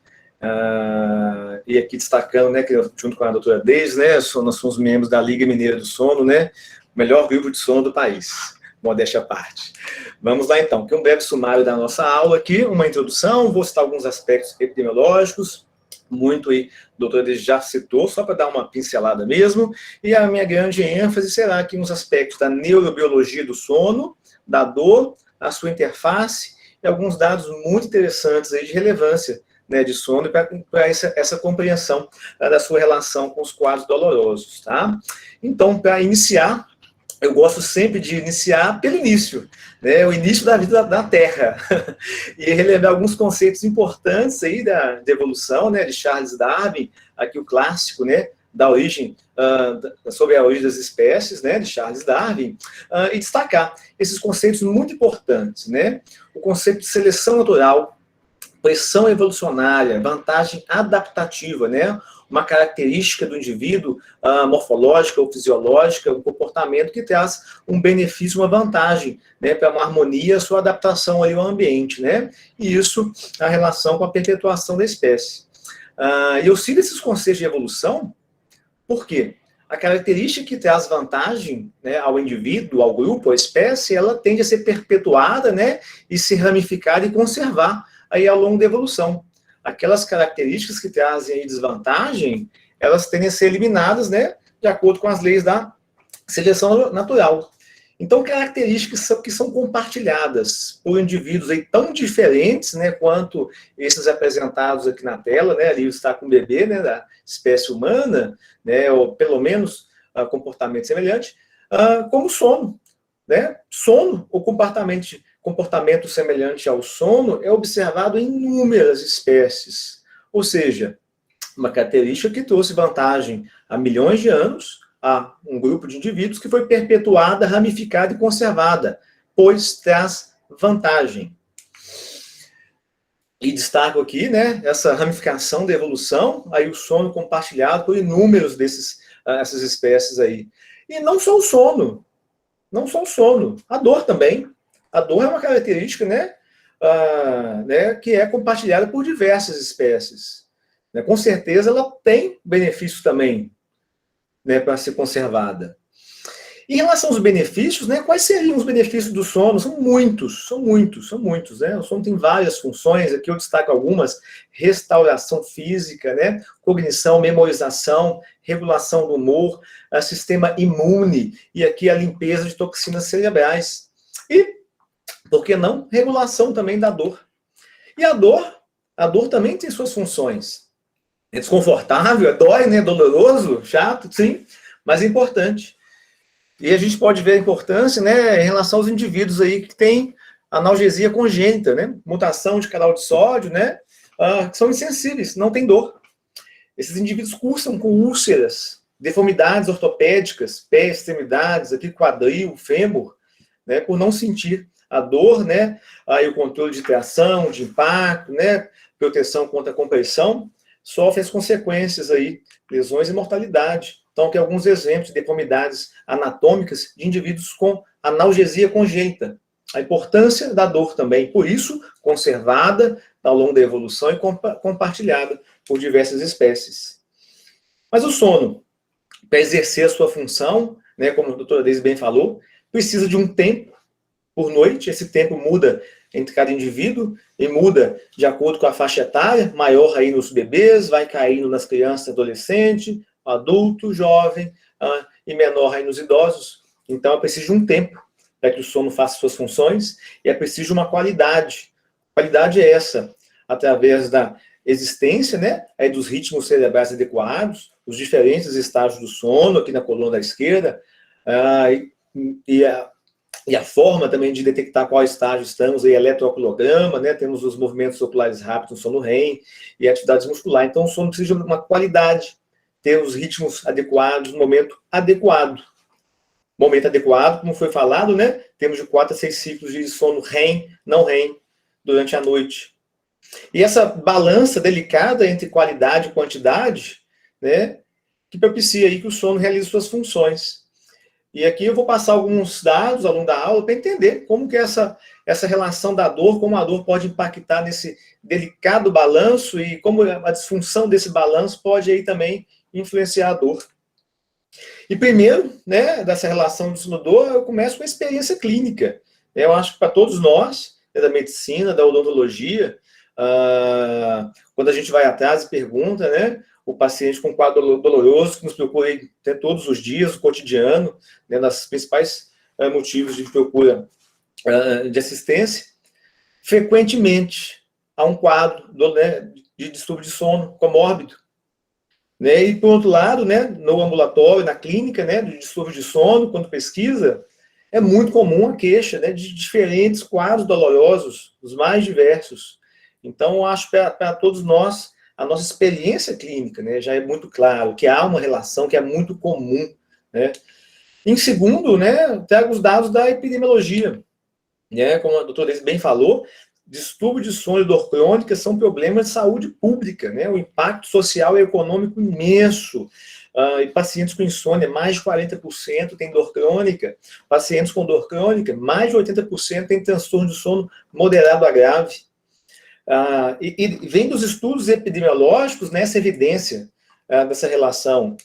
E aqui destacando, né? Que eu, junto com a doutora Deise, né? Nós somos membros da Liga Mineira do Sono, né? O melhor grupo de sono do país. Modéstia à parte. Vamos lá então, que é um breve sumário da nossa aula aqui, uma introdução, vou citar alguns aspectos epidemiológicos, muito aí, a doutora Deise já citou, só para dar uma pincelada mesmo, e a minha grande ênfase será aqui nos aspectos da neurobiologia do sono, da dor, a sua interface, e alguns dados muito interessantes aí de relevância, né, de sono, para essa compreensão da sua relação com os quadros dolorosos, tá? Então, para iniciar, eu gosto sempre de iniciar pelo início, né, o início da vida da Terra, e relembrar alguns conceitos importantes aí da evolução, né, de Charles Darwin, aqui o clássico, né, da origem, sobre a origem das espécies, né, de Charles Darwin, e destacar esses conceitos muito importantes, né, o conceito de seleção natural, pressão evolucionária, vantagem adaptativa, né, uma característica do indivíduo morfológica ou fisiológica, um comportamento que traz um benefício, uma vantagem, né, para uma harmonia, sua adaptação ali ao ambiente, né, e isso a relação com a perpetuação da espécie. E eu cito esses conceitos de evolução, por quê? A característica que traz vantagem, né, ao indivíduo, ao grupo, à espécie, ela tende a ser perpetuada, né, e se ramificar e conservar aí ao longo da evolução. Aquelas características que trazem aí desvantagem, elas tendem a ser eliminadas, né, de acordo com as leis da seleção natural. Então, características que são compartilhadas por indivíduos aí tão diferentes, né, quanto esses apresentados aqui na tela, né, ali está com o bebê, né, da espécie humana, né, ou pelo menos comportamento semelhante, como sono, né? Sono, ou comportamento semelhante ao sono, é observado em inúmeras espécies. Ou seja, uma característica que trouxe vantagem há milhões de anos a um grupo de indivíduos que foi perpetuada, ramificada e conservada, pois traz vantagem. E destaco aqui, né, essa ramificação da evolução, aí o sono compartilhado por inúmeros essas espécies aí. E não só o sono, a dor também. A dor é uma característica, né, que é compartilhada por diversas espécies. Né? Com certeza ela tem benefícios também, né, para ser conservada. Em relação aos benefícios, né, quais seriam os benefícios do sono? São muitos. Né? O sono tem várias funções, aqui eu destaco algumas: restauração física, né, cognição, memorização, regulação do humor, sistema imune, e aqui a limpeza de toxinas cerebrais. E, por que não, regulação também da dor. E a dor também tem suas funções. É desconfortável, dói, né, doloroso, chato, sim, mas é importante. E a gente pode ver a importância, né, em relação aos indivíduos aí que têm analgesia congênita, né, mutação de canal de sódio, né, que são insensíveis, não tem dor. Esses indivíduos cursam com úlceras, deformidades ortopédicas, pés, extremidades, aqui quadril, fêmur, né, por não sentir a dor, né, aí o controle de tração, de impacto, né, proteção contra a compressão, sofre as consequências aí, lesões e mortalidade. Então, aqui alguns exemplos de deformidades anatômicas de indivíduos com analgesia congênita. A importância da dor também, por isso, conservada ao longo da evolução e compartilhada por diversas espécies. Mas o sono, para exercer a sua função, né, como a doutora Deise bem falou, precisa de um tempo por noite. Esse tempo muda entre cada indivíduo e muda de acordo com a faixa etária, maior aí nos bebês, vai caindo nas crianças e adolescentes, adulto, jovem, e menor aí nos idosos. Então, é preciso de um tempo para que o sono faça suas funções, e é preciso de uma qualidade. A qualidade é essa, através da existência, né, aí dos ritmos cerebrais adequados, os diferentes estágios do sono, aqui na coluna da esquerda, e a forma também de detectar qual estágio estamos, aí, eletroculograma, né, temos os movimentos oculares rápidos no sono REM, e atividades musculares. Então, o sono precisa de uma qualidade, ter os ritmos adequados, no momento adequado. Momento adequado, como foi falado, né, temos de 4 a 6 ciclos de sono REM, não REM, durante a noite. E essa balança delicada entre qualidade e quantidade, né, que propicia aí que o sono realize suas funções. E aqui eu vou passar alguns dados ao longo da aula para entender como que essa relação da dor, como a dor pode impactar nesse delicado balanço e como a disfunção desse balanço pode aí também influenciar a dor. E primeiro, né, dessa relação de sono-dor, eu começo com a experiência clínica. Eu acho que para todos nós, da medicina, da odontologia, quando a gente vai atrás e pergunta, né, o paciente com quadro doloroso, que nos procura aí, todos os dias, o cotidiano, né, das principais motivos de procura de assistência, frequentemente há um quadro de distúrbio de sono comórbido. Né? E, por outro lado, né, no ambulatório, na clínica, né, de distúrbio de sono, quando pesquisa, é muito comum a queixa, né, de diferentes quadros dolorosos, os mais diversos. Então, eu acho que para todos nós, a nossa experiência clínica, né, já é muito claro que há uma relação que é muito comum. Né? Em segundo, né, trago os dados da epidemiologia. Né? Como a doutora Deise bem falou, distúrbio de sono e dor crônica são problemas de saúde pública. Né? O impacto social e econômico imenso. E pacientes com insônia, mais de 40% têm dor crônica. Pacientes com dor crônica, mais de 80% têm transtorno de sono moderado a grave. E vem dos estudos epidemiológicos nessa evidência dessa relação,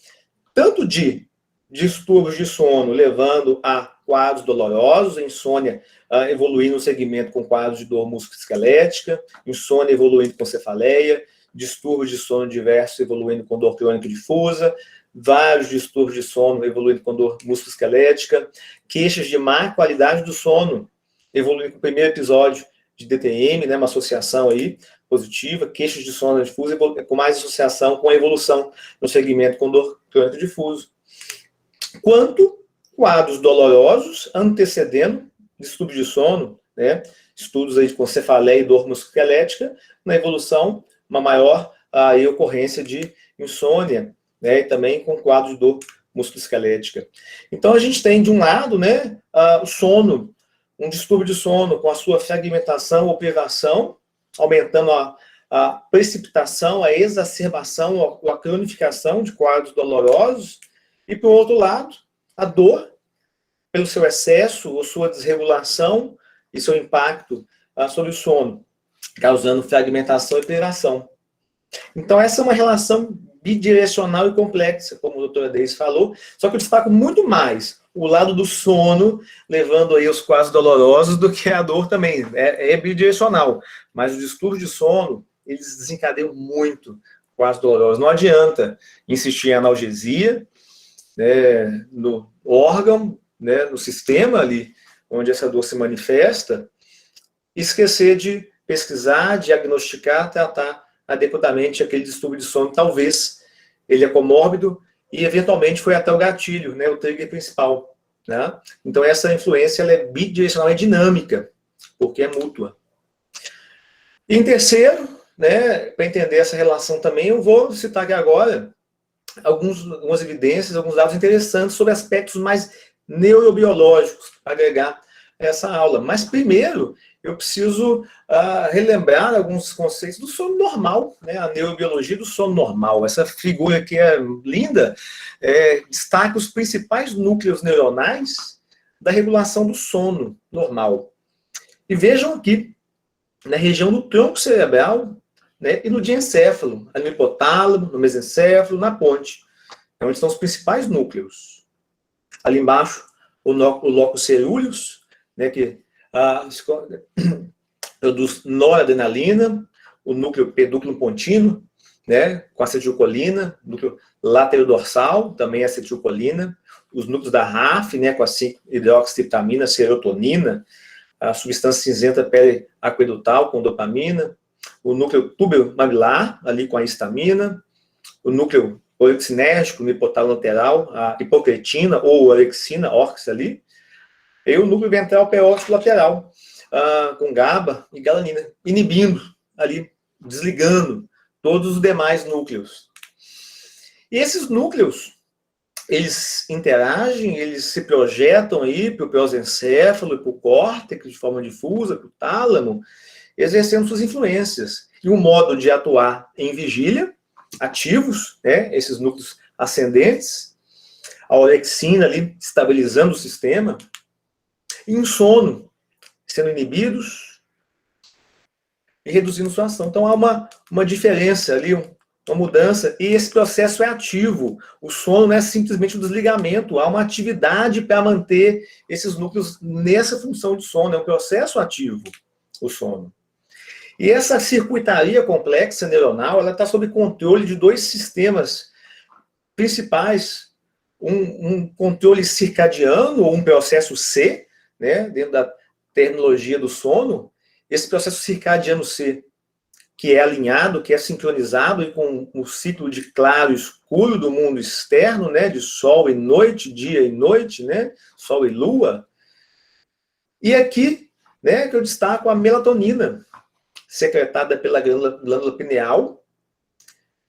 tanto de distúrbios de sono levando a quadros dolorosos, insônia evoluindo no segmento com quadros de dor musculoesquelética, insônia evoluindo com cefaleia, distúrbios de sono diversos evoluindo com dor crônica difusa, vários distúrbios de sono evoluindo com dor musculoesquelética, queixas de má qualidade do sono, evoluindo com o primeiro episódio de DTM, né, uma associação aí positiva, queixas de sono difuso, com mais associação com a evolução no segmento com dor crônica difuso. Quanto quadros dolorosos antecedendo distúrbios de sono, né, estudos aí com cefaleia e dor musculoesquelética, na evolução, uma maior aí, ocorrência de insônia, né, e também com quadro de dor musculoesquelética. Então, a gente tem, de um lado, né, o sono, um distúrbio de sono com a sua fragmentação ou privação, aumentando a precipitação, a exacerbação ou a cronificação de quadros dolorosos, e, por outro lado, a dor, pelo seu excesso ou sua desregulação e seu impacto sobre o sono, causando fragmentação e privação. Então, essa é uma relação bidirecional e complexa, como a doutora Deise falou, só que eu destaco muito mais o lado do sono, levando aí os quadros dolorosos, do que a dor também. É bidirecional, mas os distúrbios de sono, eles desencadeiam muito quadros dolorosos. Não adianta insistir em analgesia, né, no órgão, né, no sistema ali, onde essa dor se manifesta, e esquecer de pesquisar, diagnosticar, tratar adequadamente aquele distúrbio de sono. Talvez ele é comórbido e, eventualmente, foi até o gatilho, né, o trigger principal. Né? Então, essa influência ela é bidirecional, é dinâmica, porque é mútua. E, em terceiro, né, para entender essa relação também, eu vou citar aqui agora algumas evidências, alguns dados interessantes sobre aspectos mais neurobiológicos, para agregar essa aula. Mas, primeiro, eu preciso relembrar alguns conceitos do sono normal, né? A neurobiologia do sono normal. Essa figura aqui é linda, destaca os principais núcleos neuronais da regulação do sono normal. E vejam aqui, na região do tronco cerebral, né, e no diencéfalo, no hipotálamo, no mesencéfalo, na ponte, onde estão os principais núcleos. Ali embaixo, o locus coeruleus, né, que produz noradrenalina, o núcleo pedúnculo pontino, né, com acetilcolina, núcleo laterodorsal, também acetilcolina, os núcleos da RAF, né, com a 5-hidroxitriptamina, serotonina, a substância cinzenta periaquedutal com dopamina, o núcleo túbero-maxilar, ali com a histamina, o núcleo orexinérgico no hipotálamo lateral, a hipocretina ou orexina, orx ali, e o núcleo ventral perióptico lateral, com GABA e galanina, inibindo ali, desligando todos os demais núcleos. E esses núcleos, eles interagem, eles se projetam aí para o prosencéfalo e para o córtex de forma difusa, para o tálamo, exercendo suas influências. E um modo de atuar em vigília, ativos, né, esses núcleos ascendentes, a orexina ali estabilizando o sistema, e em sono, sendo inibidos e reduzindo sua ação. Então há uma diferença ali, uma mudança, e esse processo é ativo. O sono não é simplesmente um desligamento, há uma atividade para manter esses núcleos nessa função de sono, é um processo ativo, o sono. E essa circuitaria complexa neuronal, ela está sob controle de dois sistemas principais, um controle circadiano, ou um processo C, né, dentro da terminologia do sono, esse processo circadiano C, que é alinhado, que é sincronizado e com o ciclo de claro e escuro do mundo externo, né, de sol e noite, dia e noite, né, sol e lua. E aqui, né, que eu destaco a melatonina, secretada pela glândula pineal,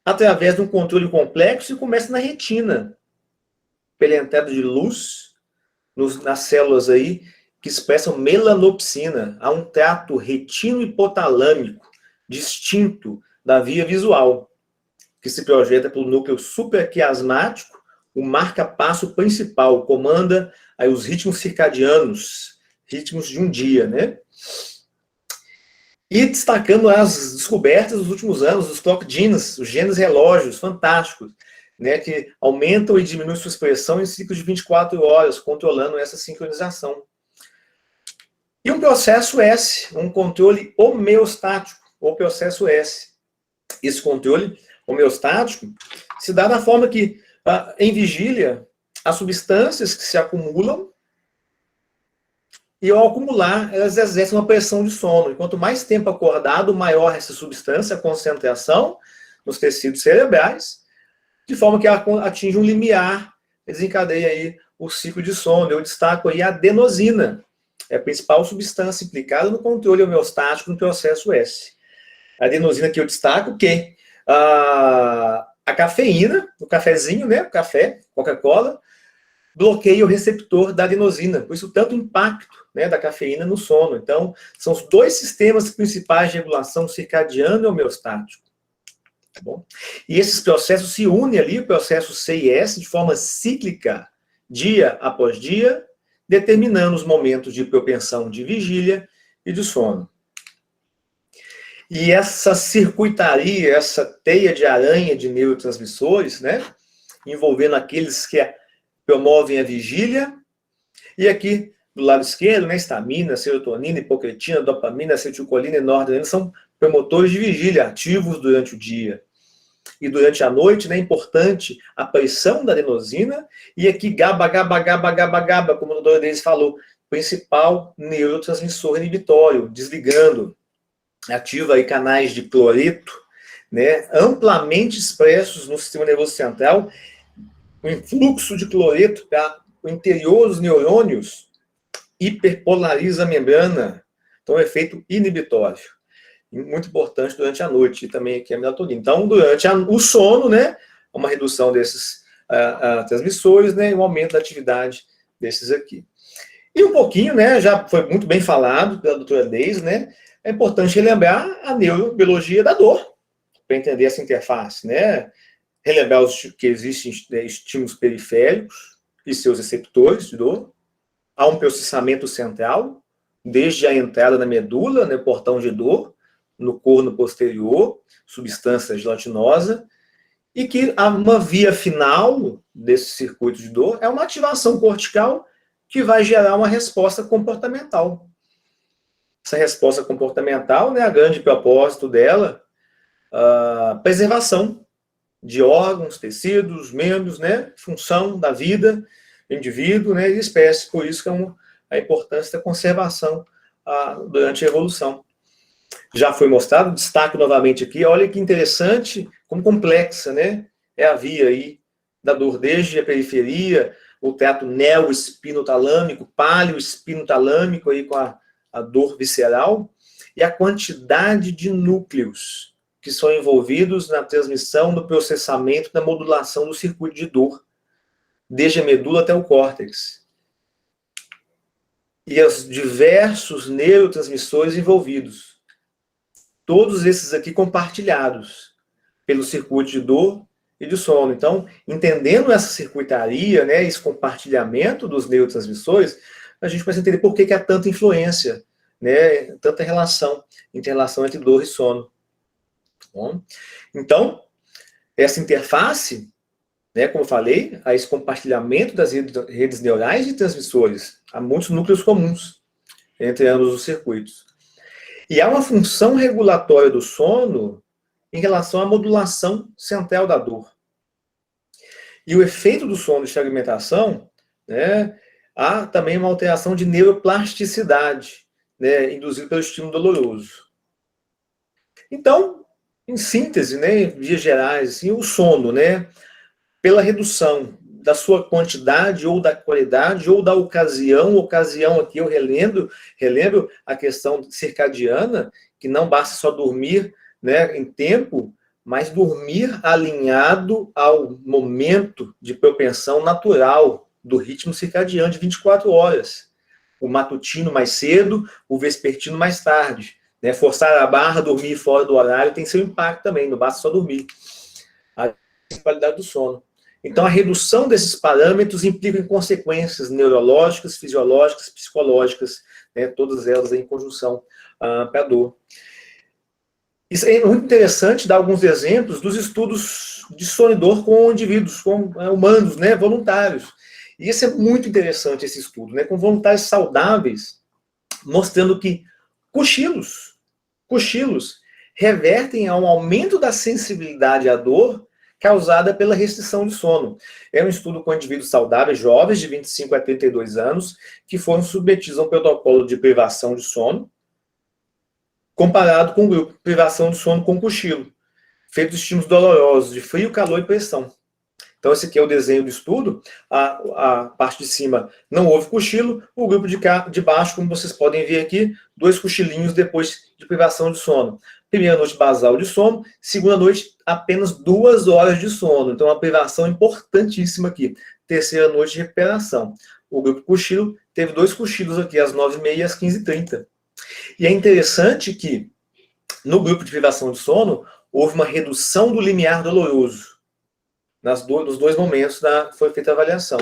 através de um controle complexo, e começa na retina, pela entrada de luz nas células aí que expressam melanopsina. Há um trato retino-hipotalâmico distinto da via visual, que se projeta pelo núcleo supraquiasmático, o marca-passo principal, comanda aí os ritmos circadianos, ritmos de um dia, né? E destacando as descobertas dos últimos anos, os clock genes, os genes relógios fantásticos, né, que aumentam e diminuem sua expressão em ciclos de 24 horas, controlando essa sincronização. E um processo S, um controle homeostático, ou processo S. Esse controle homeostático se dá da forma que Em vigília, as substâncias que se acumulam, e ao acumular, elas exercem uma pressão de sono. E quanto mais tempo acordado, maior essa substância, a concentração nos tecidos cerebrais, de forma que ela atinge um limiar, desencadeia aí o ciclo de sono. Eu destaco aí a adenosina, é a principal substância implicada no controle homeostático no processo S. A adenosina que eu destaco, que a cafeína, o cafezinho, né, o café, Coca-Cola, bloqueia o receptor da adenosina, por isso tanto impacto, né, da cafeína no sono. Então, são os dois sistemas principais de regulação circadiana e homeostático. Tá bom? E esses processos se unem ali, o processo C e S, de forma cíclica, dia após dia, determinando os momentos de propensão de vigília e de sono. E essa circuitaria, essa teia de aranha de neurotransmissores, né, envolvendo aqueles que promovem a vigília, e aqui do lado esquerdo, né, histamina, serotonina, hipocretina, dopamina, acetilcolina e noradrenalina são promotores de vigília, ativos durante o dia. E durante a noite, né, é importante a pressão da adenosina, e aqui GABA, GABA, GABA, GABA, GABA, como o doutor Deise falou, principal neurotransmissor inibitório, desligando. Ativa aí canais de cloreto, né, amplamente expressos no sistema nervoso central, o influxo de cloreto para o interior dos neurônios hiperpolariza a membrana, então é um efeito inibitório, muito importante durante a noite, e também aqui a melatonina. Então, durante o sono, né, uma redução desses transmissores, né, e um aumento da atividade desses aqui. E um pouquinho, né, já foi muito bem falado pela doutora Deise, né, é importante relembrar a neurobiologia da dor, para entender essa interface, né? Relembrar que existem estímulos periféricos e seus receptores de dor. Há um processamento central, desde a entrada na medula, no portão de dor, no corno posterior, substância gelatinosa, e que uma via final desse circuito de dor é uma ativação cortical que vai gerar uma resposta comportamental. Essa resposta comportamental, né, a grande propósito dela, a preservação de órgãos, tecidos, membros, né, função da vida, indivíduo, né, e espécie. Por isso que é a importância da conservação durante a evolução. Já foi mostrado, destaco novamente aqui, olha que interessante, como complexa, né, é a via aí da dor, desde a periferia, o trato neoespinotalâmico, paleoespinotalâmico aí com a dor visceral, e a quantidade de núcleos que são envolvidos na transmissão, no processamento, na modulação do circuito de dor, desde a medula até o córtex. E os diversos neurotransmissores envolvidos. Todos esses aqui compartilhados pelo circuito de dor e de sono. Então, entendendo essa circuitaria, né, esse compartilhamento dos neurotransmissores, a gente começa a entender por que há tanta influência, né, tanta inter-relação entre dor e sono. Bom, então, essa interface, né, como eu falei, há esse compartilhamento das redes neurais de transmissores, há muitos núcleos comuns entre ambos os circuitos. E há uma função regulatória do sono em relação à modulação central da dor. E o efeito do sono de fragmentação, né, há também uma alteração de neuroplasticidade, né, induzida pelo estímulo doloroso. Então, em síntese, né, em vias gerais, assim, o sono, né, pela redução da sua quantidade ou da qualidade ou da ocasião aqui eu relembro a questão circadiana, que não basta só dormir, né, em tempo, mas dormir alinhado ao momento de propensão natural do ritmo circadiano de 24 horas. O matutino mais cedo, o vespertino mais tarde. Né? Forçar a barra, dormir fora do horário tem seu impacto também, não basta só dormir. A qualidade do sono. Então, a redução desses parâmetros implica em consequências neurológicas, fisiológicas, psicológicas, né? Todas elas em conjunção para a dor. Isso é muito interessante dar alguns exemplos dos estudos de sono e dor com indivíduos, com humanos, né, voluntários. E isso é muito interessante, esse estudo, né, com voluntários saudáveis, mostrando que cochilos revertem a um aumento da sensibilidade à dor causada pela restrição de sono. É um estudo com indivíduos saudáveis, jovens, de 25 a 32 anos, que foram submetidos a um protocolo de privação de sono, comparado com o grupo privação de sono com cochilo, feito de estímulos dolorosos, de frio, calor e pressão. Então, esse aqui é o desenho do estudo. A parte de cima não houve cochilo, o grupo de baixo, como vocês podem ver aqui, 2 cochilinhos depois de privação de sono. Primeira noite basal de sono, segunda noite apenas 2 horas de sono. Então, uma privação importantíssima aqui. Terceira noite de recuperação. O grupo cochilo teve 2 cochilos aqui, às 9h30 e às 15h30. E é interessante que, no grupo de privação de sono, houve uma redução do limiar doloroso. Nos 2 momentos foi feita a avaliação.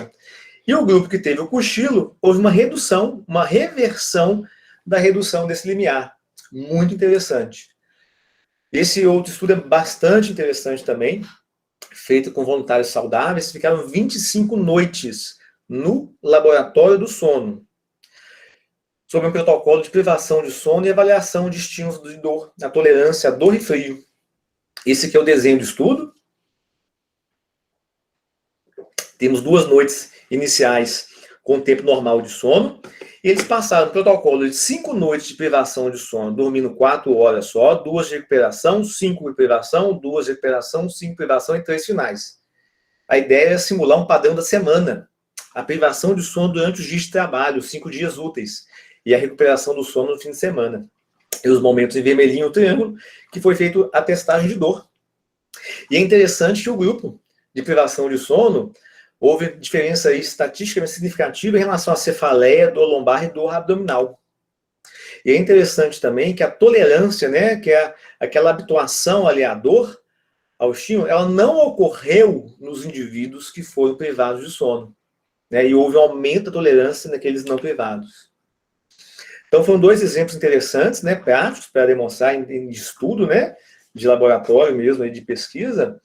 E o grupo que teve o cochilo, houve uma redução, uma reversão da redução desse limiar. Muito interessante. Esse outro estudo é bastante interessante também, feito com voluntários saudáveis, ficaram 25 noites no laboratório do sono, sob um protocolo de privação de sono e avaliação de estímulos de dor, a tolerância a dor e frio. Esse aqui é o desenho do estudo. Temos 2 noites iniciais com tempo normal de sono. E eles passaram um protocolo de 5 noites de privação de sono, dormindo 4 horas só, 2 de recuperação, 5 de privação, 2 de recuperação, 5 de privação e 3 finais. A ideia é simular um padrão da semana. A privação de sono durante os dias de trabalho, 5 dias úteis. E a recuperação do sono no fim de semana. E os momentos em vermelhinho, o triângulo, que foi feito a testagem de dor. E é interessante que o grupo de privação de sono houve diferença aí estatisticamente significativa em relação à cefaleia, dor lombar e dor abdominal. E é interessante também que a tolerância, né, que é aquela habituação ali à dor, ao estímulo, ela não ocorreu nos indivíduos que foram privados de sono. Né, e houve um aumento da tolerância naqueles não privados. Então foram 2 exemplos interessantes, né, práticos, para demonstrar em estudo, né, de laboratório mesmo, aí, de pesquisa.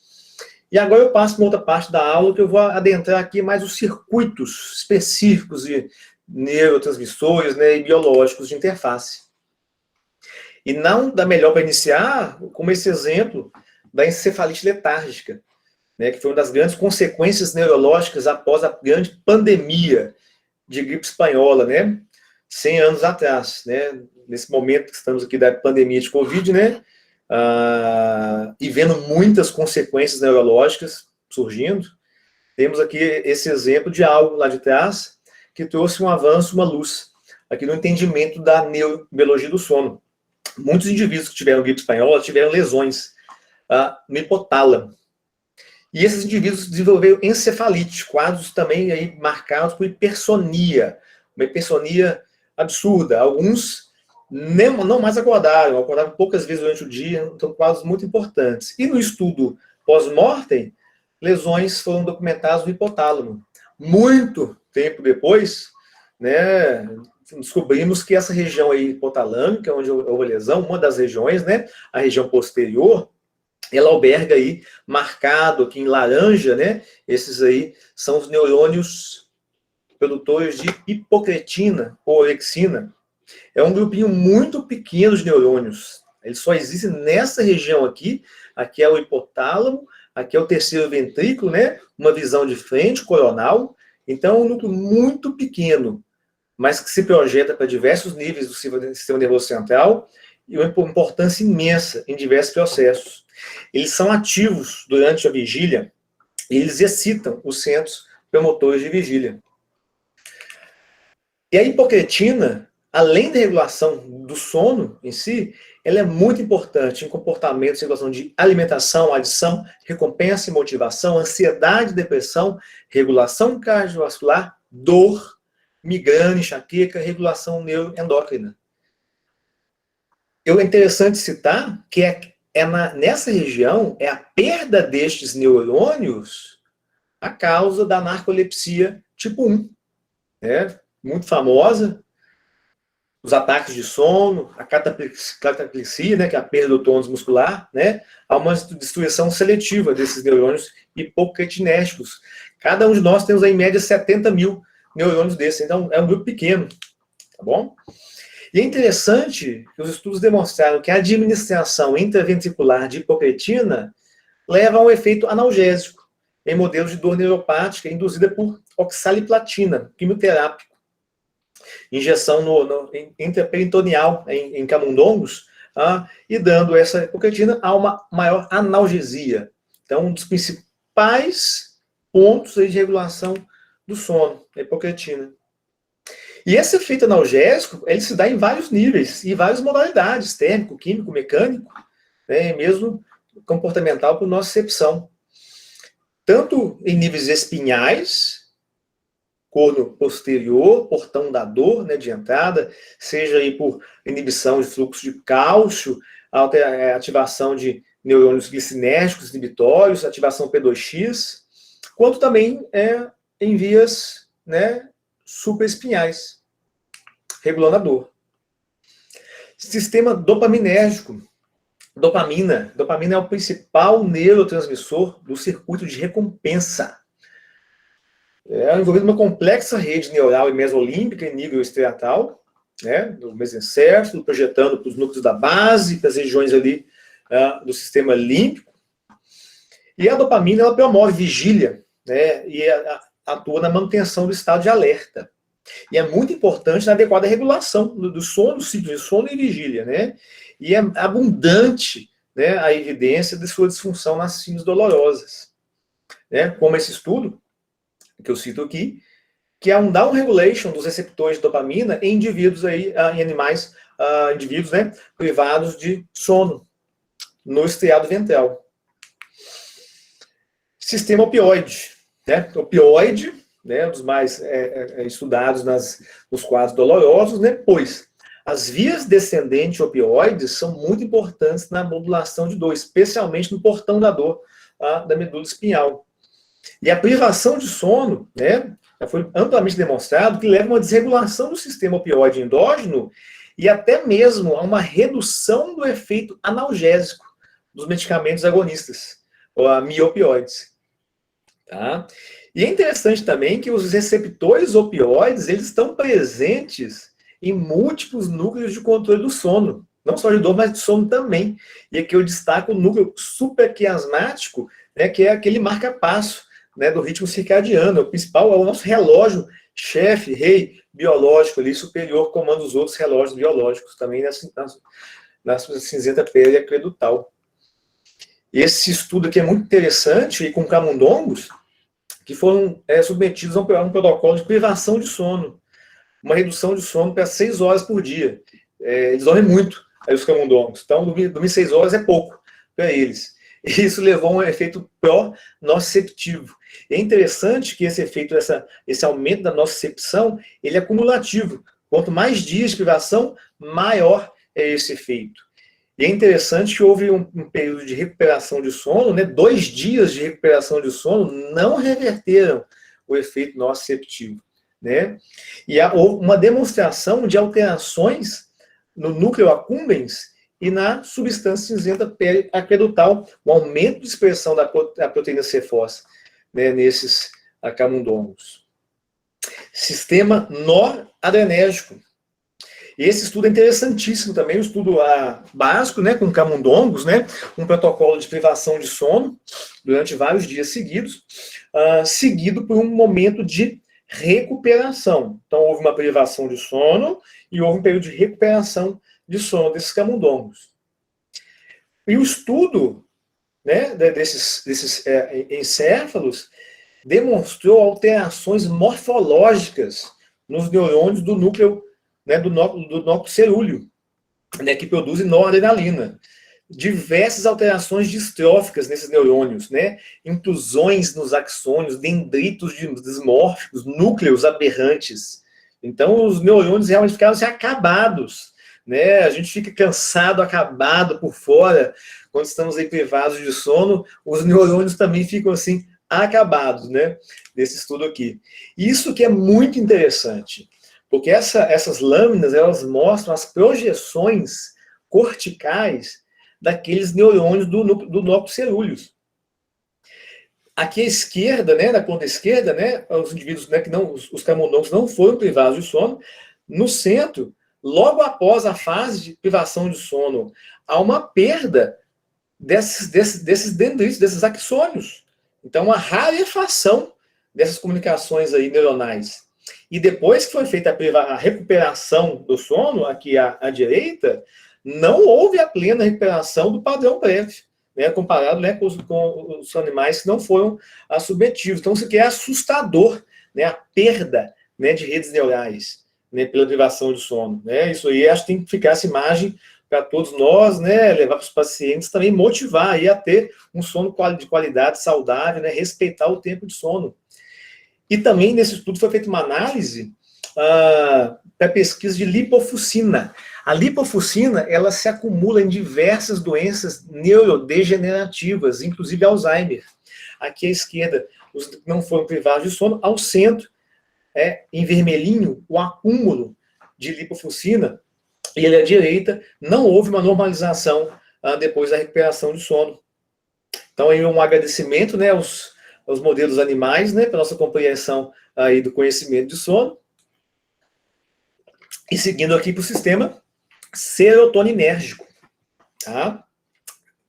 E agora eu passo para outra parte da aula, que eu vou adentrar aqui mais os circuitos específicos de neurotransmissores, né, e biológicos de interface. E não dá melhor para iniciar como esse exemplo da encefalite letárgica, né, que foi uma das grandes consequências neurológicas após a grande pandemia de gripe espanhola, né, 100 anos atrás, né, nesse momento que estamos aqui da pandemia de Covid, né, e vendo muitas consequências neurológicas surgindo, temos aqui esse exemplo de algo lá de trás que trouxe um avanço, uma luz, aqui no entendimento da neurobiologia do sono. Muitos indivíduos que tiveram gripe espanhola tiveram lesões no hipotálamo. E esses indivíduos desenvolveram encefalite, quadros também aí marcados por hipersonia, uma hipersonia absurda. Alguns não mais acordaram poucas vezes durante o dia, então quadros muito importantes. E no estudo pós-mortem, lesões foram documentadas no hipotálamo. Muito tempo depois, né, descobrimos que essa região aí hipotalâmica, onde houve a lesão, uma das regiões, né, a região posterior, ela alberga aí, marcado aqui em laranja, né, esses aí são os neurônios produtores de hipocretina ou orexina. É um grupinho muito pequeno de neurônios. Eles só existem nessa região aqui. Aqui é o hipotálamo, aqui é o terceiro ventrículo, né? Uma visão de frente, coronal. Então, é um núcleo muito pequeno, mas que se projeta para diversos níveis do sistema nervoso central e uma importância imensa em diversos processos. Eles são ativos durante a vigília e eles excitam os centros promotores de vigília. E a hipocretina, além da regulação do sono em si, ela é muito importante em comportamentos, em regulação de alimentação, adição, recompensa e motivação, ansiedade, depressão, regulação cardiovascular, dor, migrânia, enxaqueca, regulação neuroendócrina. É interessante citar que nessa região é a perda destes neurônios a causa da narcolepsia tipo 1, né? Muito famosa, os ataques de sono, a cataplexia, né, que é a perda do tônus muscular, né, há uma destruição seletiva desses neurônios hipocretinérgicos. Cada um de nós temos, em média, 70 mil neurônios desses, então é um grupo pequeno, tá bom? E é interessante que os estudos demonstraram que a administração intraventricular de hipocretina leva a um efeito analgésico em modelos de dor neuropática induzida por oxaliplatina, quimioterápico. Injeção intraperitoneal em camundongos, e dando essa hipoquetina a uma maior analgesia. Então, um dos principais pontos de regulação do sono, a hipoquetina. E esse efeito analgésico, ele se dá em vários níveis, e várias modalidades, térmico, químico, mecânico, né, mesmo comportamental por nocicepção. Tanto em níveis espinhais, corno posterior, portão da dor, né, de entrada, seja aí por inibição de fluxo de cálcio, ativação de neurônios glicинérgicos inibitórios, ativação P2X, quanto também em vias, né, supraespinhais, regulando a dor. Sistema dopaminérgico. Dopamina é o principal neurotransmissor do circuito de recompensa. É envolvido uma complexa rede neural e mesolímbica em nível estriatal, né, do mesencéfalo, projetando para os núcleos da base, para as regiões ali do sistema límbico. E a dopamina, ela promove vigília, né, e atua na manutenção do estado de alerta. E é muito importante na adequada regulação do sono, do ciclo de sono e vigília, né? E é abundante, né, a evidência de sua disfunção nas síndromes dolorosas, né? Como esse estudo que eu cito aqui, que é um down regulation dos receptores de dopamina em indivíduos aí, em animais, indivíduos, né, privados de sono no estriado ventral. Sistema opioide, né? Opioide, né, um dos mais estudados nos quadros dolorosos, né, pois as vias descendentes opioides são muito importantes na modulação de dor, especialmente no portão da dor da medula espinhal. E a privação de sono, né, já foi amplamente demonstrado que leva a uma desregulação do sistema opioide endógeno e até mesmo a uma redução do efeito analgésico dos medicamentos agonistas, ou a miopioides. Tá? E é interessante também que os receptores opioides, eles estão presentes em múltiplos núcleos de controle do sono. Não só de dor, mas de sono também. E aqui eu destaco o núcleo supraquiasmático, né, que é aquele marca-passo, né, do ritmo circadiano. O principal é o nosso relógio chefe, rei biológico ali, superior, comanda os outros relógios biológicos, também na cinzenta pele aquedutal. Esse estudo aqui é muito interessante, e com camundongos, que foram submetidos a um protocolo de privação de sono, uma redução de sono para 6 horas por dia. Eles dormem muito, aí os camundongos. Então, dormir 6 horas é pouco para eles. E isso levou a um efeito pró-nociceptivo. É interessante que esse efeito, esse aumento da nocicepção, ele é cumulativo. Quanto mais dias de privação, maior é esse efeito. E é interessante que houve um período de recuperação de sono, né? 2 dias de recuperação de sono não reverteram o efeito nociceptivo, né? E houve uma demonstração de alterações no núcleo accumbens e na substância cinzenta periaquedutal, um aumento de expressão da proteína C-fos, né, nesses camundongos. Sistema noradrenérgico. Esse estudo é interessantíssimo também, um estudo básico, né, com camundongos, né, um protocolo de privação de sono durante vários dias seguidos, seguido por um momento de recuperação. Então, houve uma privação de sono e houve um período de recuperação de sono desses camundongos. E o estudo, né, desses encéfalos demonstrou alterações morfológicas nos neurônios do núcleo, né, do nócleo cerúleo, né, que produzem noradrenalina. Diversas alterações distróficas nesses neurônios, né, intrusões nos axônios, dendritos dismórficos, núcleos aberrantes. Então, os neurônios realmente ficaram assim, acabados, né? A gente fica cansado, acabado por fora, quando estamos aí privados de sono, os neurônios também ficam assim, acabados, né? Nesse estudo aqui. Isso que é muito interessante, porque essas lâminas, elas mostram as projeções corticais daqueles neurônios do nócleo cerúleo. Aqui à esquerda, né, na ponta esquerda, né, os indivíduos, né, os camundongos não foram privados de sono. No centro, logo após a fase de privação de sono, há uma perda desses dendritos, desses axônios. Então, uma rarefação dessas comunicações aí neuronais. E depois que foi feita a recuperação do sono, aqui à direita, não houve a plena recuperação do padrão prévio, né, comparado, né, com os animais que não foram submetidos. Então, isso aqui é assustador, né, a perda, né, de redes neurais, né, pela privação de sono. Né? Isso aí, acho que tem que ficar essa imagem para todos nós, né, levar para os pacientes também, motivar aí a ter um sono de qualidade, saudável, né, respeitar o tempo de sono. E também, nesse estudo, foi feita uma análise para pesquisa de lipofuscina. A lipofuscina, ela se acumula em diversas doenças neurodegenerativas, inclusive Alzheimer. Aqui à esquerda, os que não foram privados de sono, ao centro, em vermelhinho, o acúmulo de lipofuscina, e à direita, não houve uma normalização depois da recuperação de sono. Então, aí um agradecimento, né, aos modelos animais, né, para nossa compreensão aí do conhecimento de sono. E seguindo aqui para o sistema serotoninérgico, tá?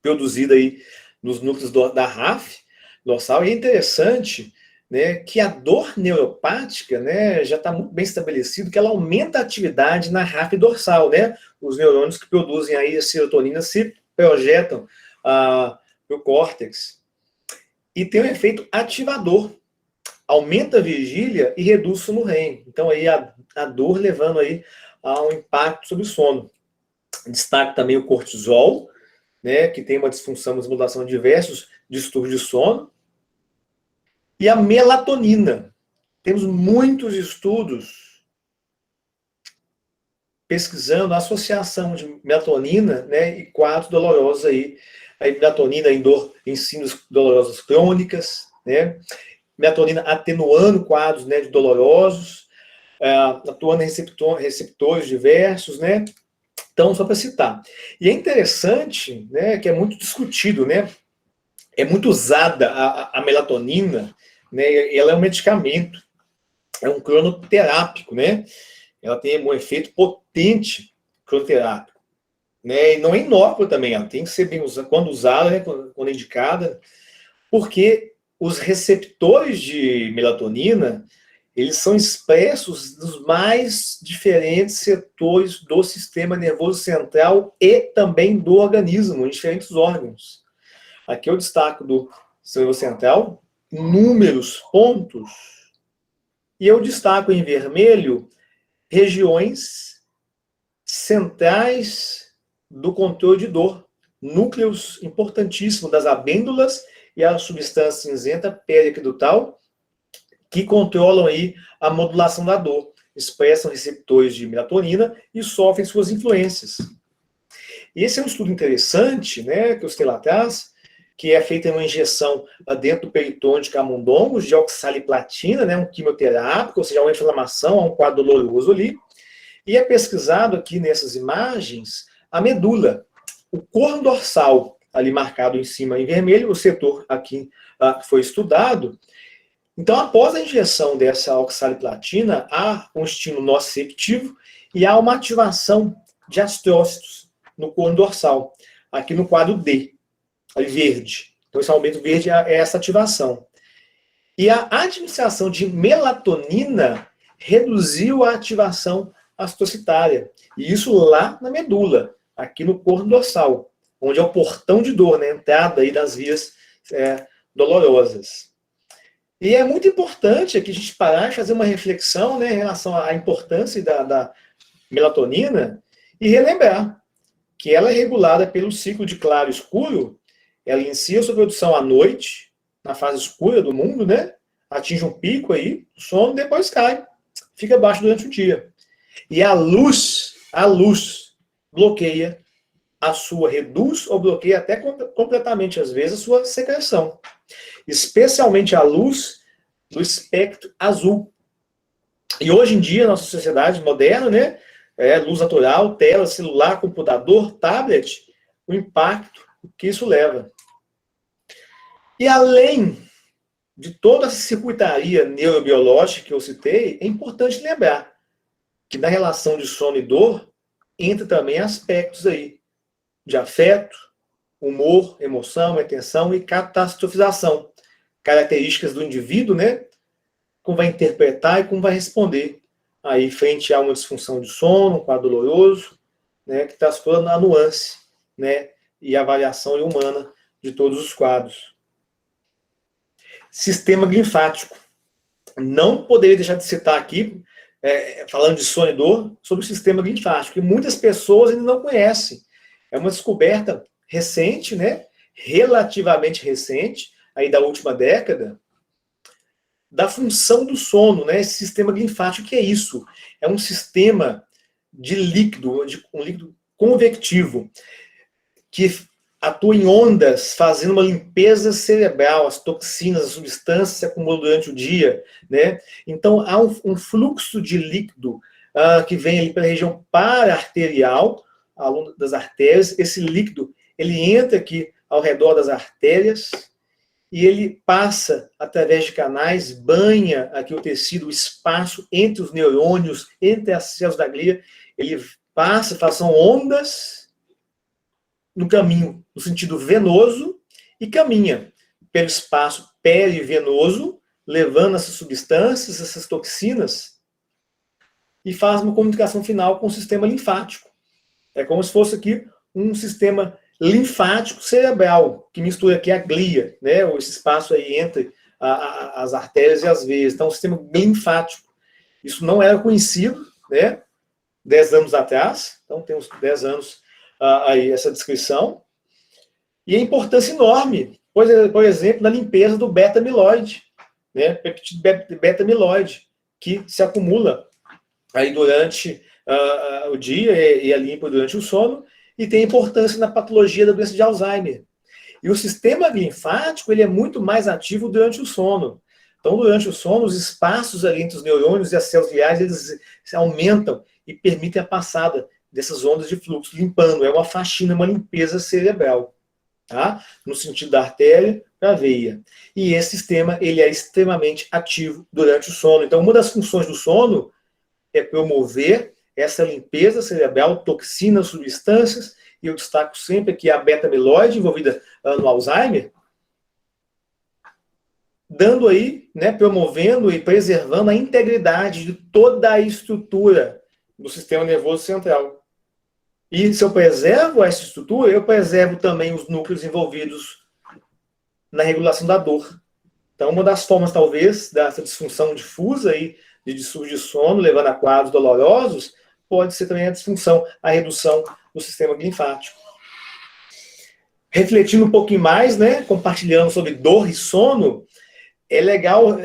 Produzido aí nos núcleos da RAF dorsal. E é interessante, né, que a dor neuropática, né, já está muito bem estabelecido que ela aumenta a atividade na RAF dorsal, né? Os neurônios que produzem aí a serotonina se projetam para o córtex. E tem um efeito ativador. Aumenta a vigília e reduz o sono REM. Então, aí a dor levando aí a um impacto sobre o sono. Destaque também o cortisol, né, que tem uma disfunção, uma desmodulação de diversos distúrbios de sono. E a melatonina. Temos muitos estudos pesquisando a associação de melatonina, né, e quadros dolorosos aí. A melatonina em síndromes dolorosas crônicas, né? Melatonina atenuando quadros, né, de dolorosos, atuando em receptores diversos, né? Então, só para citar. E é interessante, né, que é muito discutido, né? É muito usada a melatonina, né? Ela é um medicamento, é um cronoterápico, né? Ela tem um efeito potente cronoterápico. Né? E não é inócua também, ela tem que ser bem usada, quando usada, né, quando indicada, porque os receptores de melatonina, eles são expressos nos mais diferentes setores do sistema nervoso central e também do organismo, em diferentes órgãos. Aqui eu destaco do sistema nervoso central inúmeros pontos, e eu destaco em vermelho regiões centrais do controle de dor, núcleos importantíssimos das amêndolas e a substância cinzenta periaquedutal, que controlam aí a modulação da dor, expressam receptores de melatonina e sofrem suas influências. E esse é um estudo interessante, né, que eu citei lá atrás, que é feita uma injeção dentro do peritônio de camundongos de oxaliplatina, né, um quimioterápico, ou seja, uma inflamação, um quadro doloroso ali. E é pesquisado aqui nessas imagens a medula, o corno dorsal, ali marcado em cima em vermelho, o setor aqui foi estudado. Então, após a injeção dessa oxaliplatina, há um estímulo nociceptivo e há uma ativação de astrócitos no corno dorsal, aqui no quadro D, ali verde. Então, esse aumento verde é essa ativação. E a administração de melatonina reduziu a ativação astrocitária. E isso lá na medula, aqui no corno dorsal, onde é o portão de dor, né, a entrada aí das vias dolorosas. E é muito importante aqui a gente parar e fazer uma reflexão, né, em relação à importância da melatonina e relembrar que ela é regulada pelo ciclo de claro e escuro. Ela inicia sua produção à noite, na fase escura do mundo, né, atinge um pico aí, o sono, depois cai, fica baixo durante o dia. E a luz bloqueia reduz ou bloqueia até completamente, às vezes, a sua secreção. Especialmente a luz do espectro azul. E hoje em dia, nossa sociedade moderna, né, luz natural, tela, celular, computador, tablet, o impacto que isso leva. E além de toda essa circuitaria neurobiológica que eu citei, é importante lembrar que na relação de sono e dor, entra também aspectos aí de afeto, humor, emoção, atenção e catastrofização. Características do indivíduo, né? Como vai interpretar e como vai responder aí frente a uma disfunção de sono, um quadro doloroso, né? Que traz toda a nuance, né? E a avaliação humana de todos os quadros. Sistema linfático. Não poderia deixar de citar aqui, falando de sono e dor, sobre o sistema linfático, que muitas pessoas ainda não conhecem. É uma descoberta recente, né? Relativamente recente, aí da última década, da função do sono, né? Esse sistema linfático, que é isso? É um sistema de líquido, um líquido convectivo, que atua em ondas, fazendo uma limpeza cerebral, as toxinas, as substâncias se acumulam durante o dia, né? Então, há um fluxo de líquido que vem ali pela região para-arterial, ao longo das artérias. Esse líquido, ele entra aqui ao redor das artérias e ele passa através de canais, banha aqui o tecido, o espaço entre os neurônios, entre as células da glia, ele passa, são ondas no caminho, no sentido venoso, e caminha pelo espaço perivenoso, levando essas substâncias, essas toxinas, e faz uma comunicação final com o sistema linfático. É como se fosse aqui um sistema linfático cerebral, que mistura aqui a glia, né? Esse espaço aí entre as artérias e as veias. Então, o sistema linfático. Isso não era conhecido, né? 10 anos atrás, então tem uns 10 anos aí essa descrição, e a importância enorme, por exemplo, na limpeza do beta-amiloide, né, peptídeo beta-amiloide, que se acumula aí durante o dia e é limpo durante o sono, e tem importância na patologia da doença de Alzheimer. E o sistema linfático, ele é muito mais ativo durante o sono. Então, durante o sono, os espaços ali entre os neurônios e as células gliais, eles aumentam e permitem a passada dessas ondas de fluxo, limpando. É uma faxina, uma limpeza cerebral, tá? No sentido da artéria para a veia. E esse sistema, ele é extremamente ativo durante o sono. Então, uma das funções do sono é promover essa limpeza cerebral, toxinas, substâncias, e eu destaco sempre que a beta-amiloide envolvida no Alzheimer, dando aí, né, promovendo e preservando a integridade de toda a estrutura do sistema nervoso central. E se eu preservo essa estrutura, eu preservo também os núcleos envolvidos na regulação da dor. Então, uma das formas, talvez, dessa disfunção difusa aí, de distúrbio de sono, levando a quadros dolorosos, pode ser também a disfunção, a redução do sistema linfático. Refletindo um pouquinho mais, né, compartilhando sobre dor e sono, é legal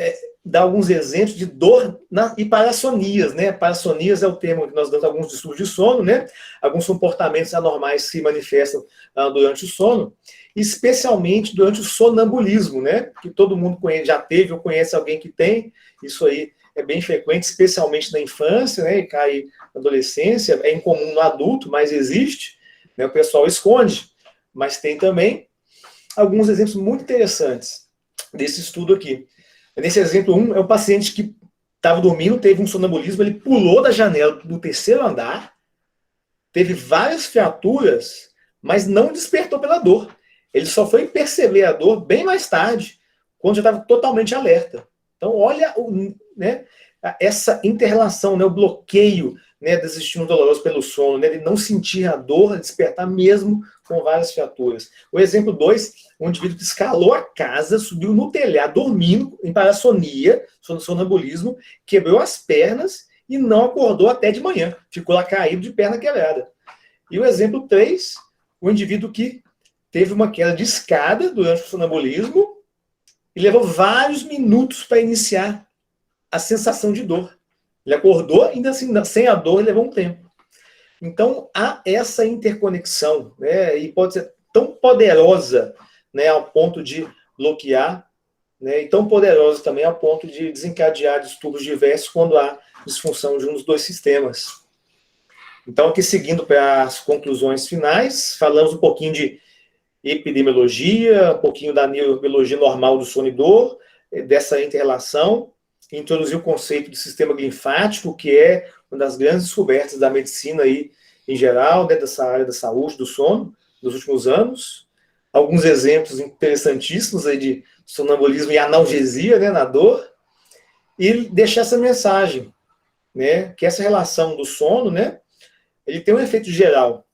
dar alguns exemplos de dor e parassonias, né? Parassonias é o termo que nós damos a alguns distúrbios de sono, né? Alguns comportamentos anormais que se manifestam durante o sono, especialmente durante o sonambulismo, né? Que todo mundo conhece, já teve ou conhece alguém que tem. Isso aí é bem frequente, especialmente na infância, né? E cai na adolescência. É incomum no adulto, mas existe, né? O pessoal esconde. Mas tem também alguns exemplos muito interessantes desse estudo aqui. Nesse exemplo 1, é um paciente que estava dormindo, teve um sonambulismo, ele pulou da janela do 3º andar, teve várias fraturas, mas não despertou pela dor. Ele só foi perceber a dor bem mais tarde, quando já estava totalmente alerta. Então, olha, né, essa inter-relação, né, o bloqueio, né, dos estímulos dolorosos pelo sono, né, de não sentir a dor, despertar mesmo com várias fraturas. O exemplo 2, um indivíduo que escalou a casa, subiu no telhado, dormindo, em parassonia, sonambulismo, quebrou as pernas e não acordou até de manhã. Ficou lá caído de perna quebrada. E o exemplo 3, o indivíduo que teve uma queda de escada durante o sonambulismo e levou vários minutos para iniciar a sensação de dor. Ele acordou, ainda assim, sem a dor, levou um tempo. Então, há essa interconexão, né, e pode ser tão poderosa, né, ao ponto de bloquear, né, e tão poderosa também ao ponto de desencadear distúrbios diversos quando há disfunção de um dos dois sistemas. Então, aqui seguindo para as conclusões finais, falamos um pouquinho de epidemiologia, um pouquinho da neurobiologia normal do sono e dor, dessa inter-relação, introduzir o conceito de sistema linfático, que é uma das grandes descobertas da medicina aí, em geral, né, dessa área da saúde, do sono, dos últimos anos. alguns exemplos interessantíssimos aí de sonambulismo e analgesia, né, na dor, e deixar essa mensagem, né, que essa relação do sono, né, ele tem um efeito geral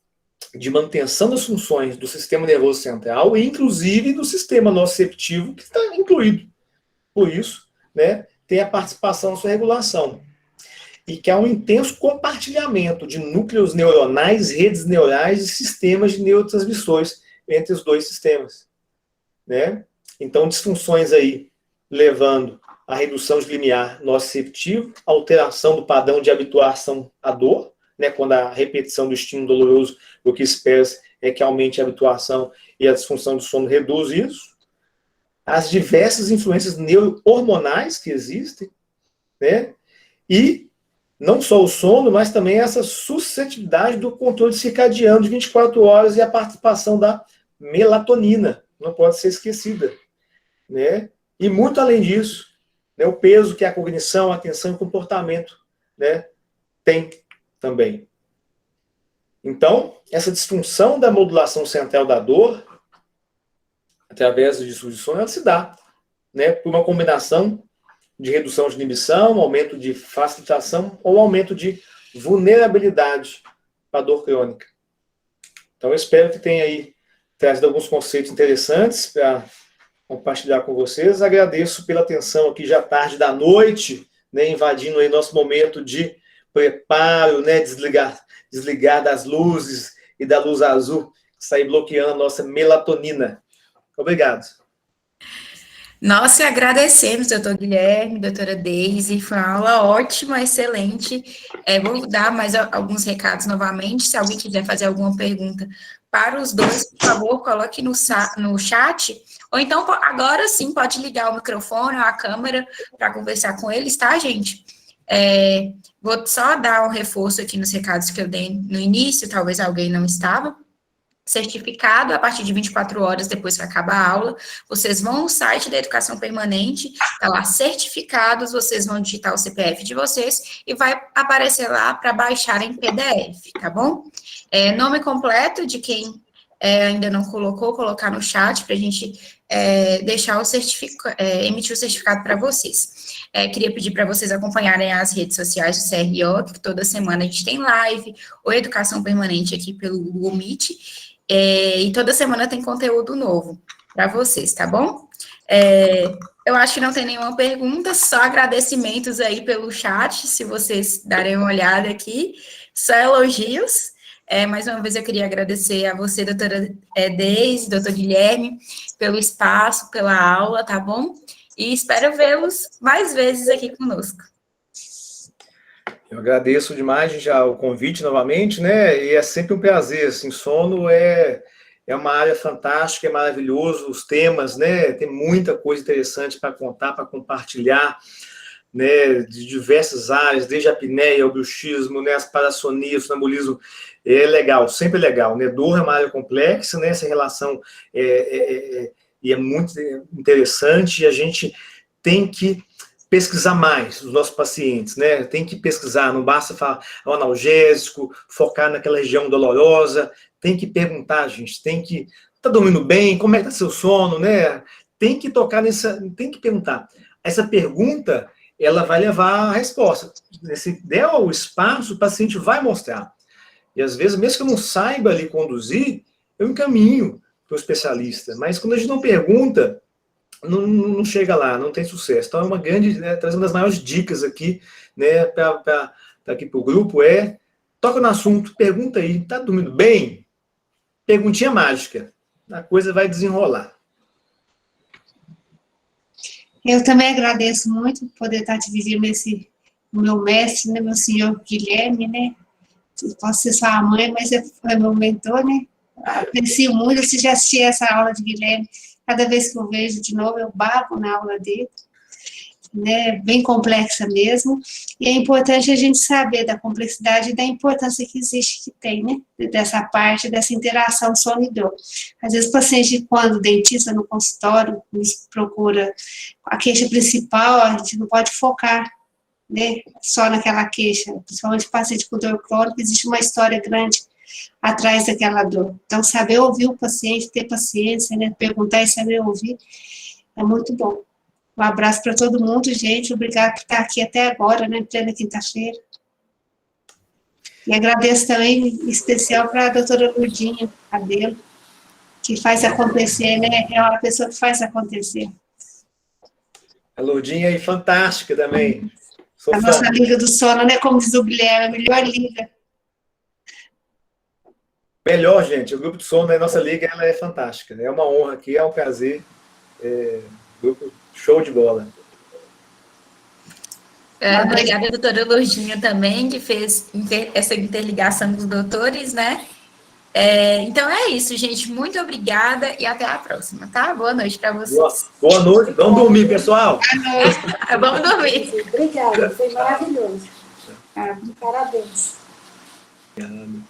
de manutenção das funções do sistema nervoso central e, inclusive, do sistema nociceptivo, que está incluído. Por isso, né, tem a participação na sua regulação. E que há um intenso compartilhamento de núcleos neuronais, redes neurais e sistemas de neurotransmissores entre os dois sistemas, né? Então, disfunções aí levando à redução de limiar nociceptivo, alteração do padrão de habituação à dor, né? Quando a repetição do estímulo doloroso, o que espera-se é que aumente a habituação e a disfunção do sono reduz isso. As diversas influências neurohormonais que existem, né? E não só o sono, mas também essa suscetibilidade do controle circadiano de 24 horas e a participação da melatonina, não pode ser esquecida, né? E muito além disso, né, o peso que a cognição, a atenção e o comportamento, né, tem também. Então, essa disfunção da modulação central da dor, através do distúrbio de sono, ela se dá, né, por uma combinação de redução de inibição, aumento de facilitação ou aumento de vulnerabilidade para a dor crônica. Então, eu espero que tenha aí trazido alguns conceitos interessantes para compartilhar com vocês. Agradeço pela atenção aqui já tarde da noite, né, invadindo aí nosso momento de preparo, né, desligar das luzes e da luz azul, que está aí bloqueando a nossa melatonina. Obrigado. Nós agradecemos, doutor Guilherme, doutora Deise, foi uma aula ótima, excelente. Vou dar mais alguns recados novamente, se alguém quiser fazer alguma pergunta para os dois, por favor, coloque no chat, ou então agora sim pode ligar o microfone ou a câmera para conversar com eles, tá, gente? Vou só dar um reforço aqui nos recados que eu dei no início, talvez alguém não estava. Certificado a partir de 24 horas depois que acaba a aula, vocês vão no site da Educação Permanente, tá lá, certificados, vocês vão digitar o CPF de vocês e vai aparecer lá para baixar em PDF, tá bom? Nome completo de quem ainda não colocou, colocar no chat para a gente deixar o certificado, emitir o certificado para vocês. Queria pedir para vocês acompanharem as redes sociais do CRO, que toda semana a gente tem live, ou Educação Permanente aqui pelo Google Meet, e toda semana tem conteúdo novo para vocês, tá bom? Eu acho que não tem nenhuma pergunta, só agradecimentos aí pelo chat, se vocês darem uma olhada aqui, só elogios. Mais uma vez eu queria agradecer a você, doutora Deise, doutor Guilherme, pelo espaço, pela aula, tá bom? E espero vê-los mais vezes aqui conosco. Eu agradeço demais já o convite novamente, né? E é sempre um prazer, assim, sono é uma área fantástica, é maravilhoso, os temas, né? Tem muita coisa interessante para contar, para compartilhar, né? De diversas áreas, desde a apneia, o bruxismo, né? As parassonias, o sonambulismo, é legal, sempre legal, né? Dor é uma área complexa, né? Essa relação é muito interessante e a gente tem que pesquisar mais os nossos pacientes, né? Tem que pesquisar, não basta falar o analgésico, focar naquela região dolorosa, tem que perguntar, gente, tem que... Tá dormindo bem? Como é que tá seu sono, né? Tem que tocar tem que perguntar. Essa pergunta, ela vai levar a resposta. Se der o espaço, o paciente vai mostrar. E às vezes, mesmo que eu não saiba ali conduzir, eu encaminho para o especialista. Mas quando a gente não pergunta, não chega lá, não tem sucesso. Então, é uma grande, né, trazendo uma das maiores dicas aqui, né, aqui para o grupo, toca no assunto, pergunta aí, tá dormindo bem? Perguntinha mágica, a coisa vai desenrolar. Eu também agradeço muito por poder estar dividindo o meu mestre, né, meu senhor Guilherme, né, posso ser sua mãe, mas você foi meu mentor, né, aprecio muito, se já assisti essa aula de Guilherme, cada vez que eu vejo de novo, eu babo na aula dele, né, bem complexa mesmo, e é importante a gente saber da complexidade e da importância que existe, que tem, né, dessa parte, dessa interação sono e dor. Às vezes o paciente, quando o dentista no consultório nos procura a queixa principal, a gente não pode focar, né, só naquela queixa, principalmente o paciente com dor crônica, existe uma história grande atrás daquela dor. Então, saber ouvir o paciente, ter paciência, né? Perguntar e saber ouvir, é muito bom. Um abraço para todo mundo, gente. Obrigada por estar aqui até agora, né? Plena quinta-feira. E agradeço também, em especial, para a doutora Lourdinha Cabelo, que faz acontecer, né? É uma pessoa que faz acontecer. A Lourdinha é fantástica também. Sou A fã. nossa Liga do Sono, né? Como diz o Guilherme, a melhor liga. Melhor, gente. O Grupo de Sono da nossa liga, ela é fantástica. É uma honra aqui, é um prazer. Grupo show de bola. Obrigada, doutora Lourdinha, também, que fez essa interligação dos doutores, né? Então é isso, gente. Muito obrigada e até a próxima, tá? Boa noite para vocês. Boa noite. Vamos dormir, pessoal. Vamos dormir. Obrigada, foi maravilhoso. Parabéns. Obrigado.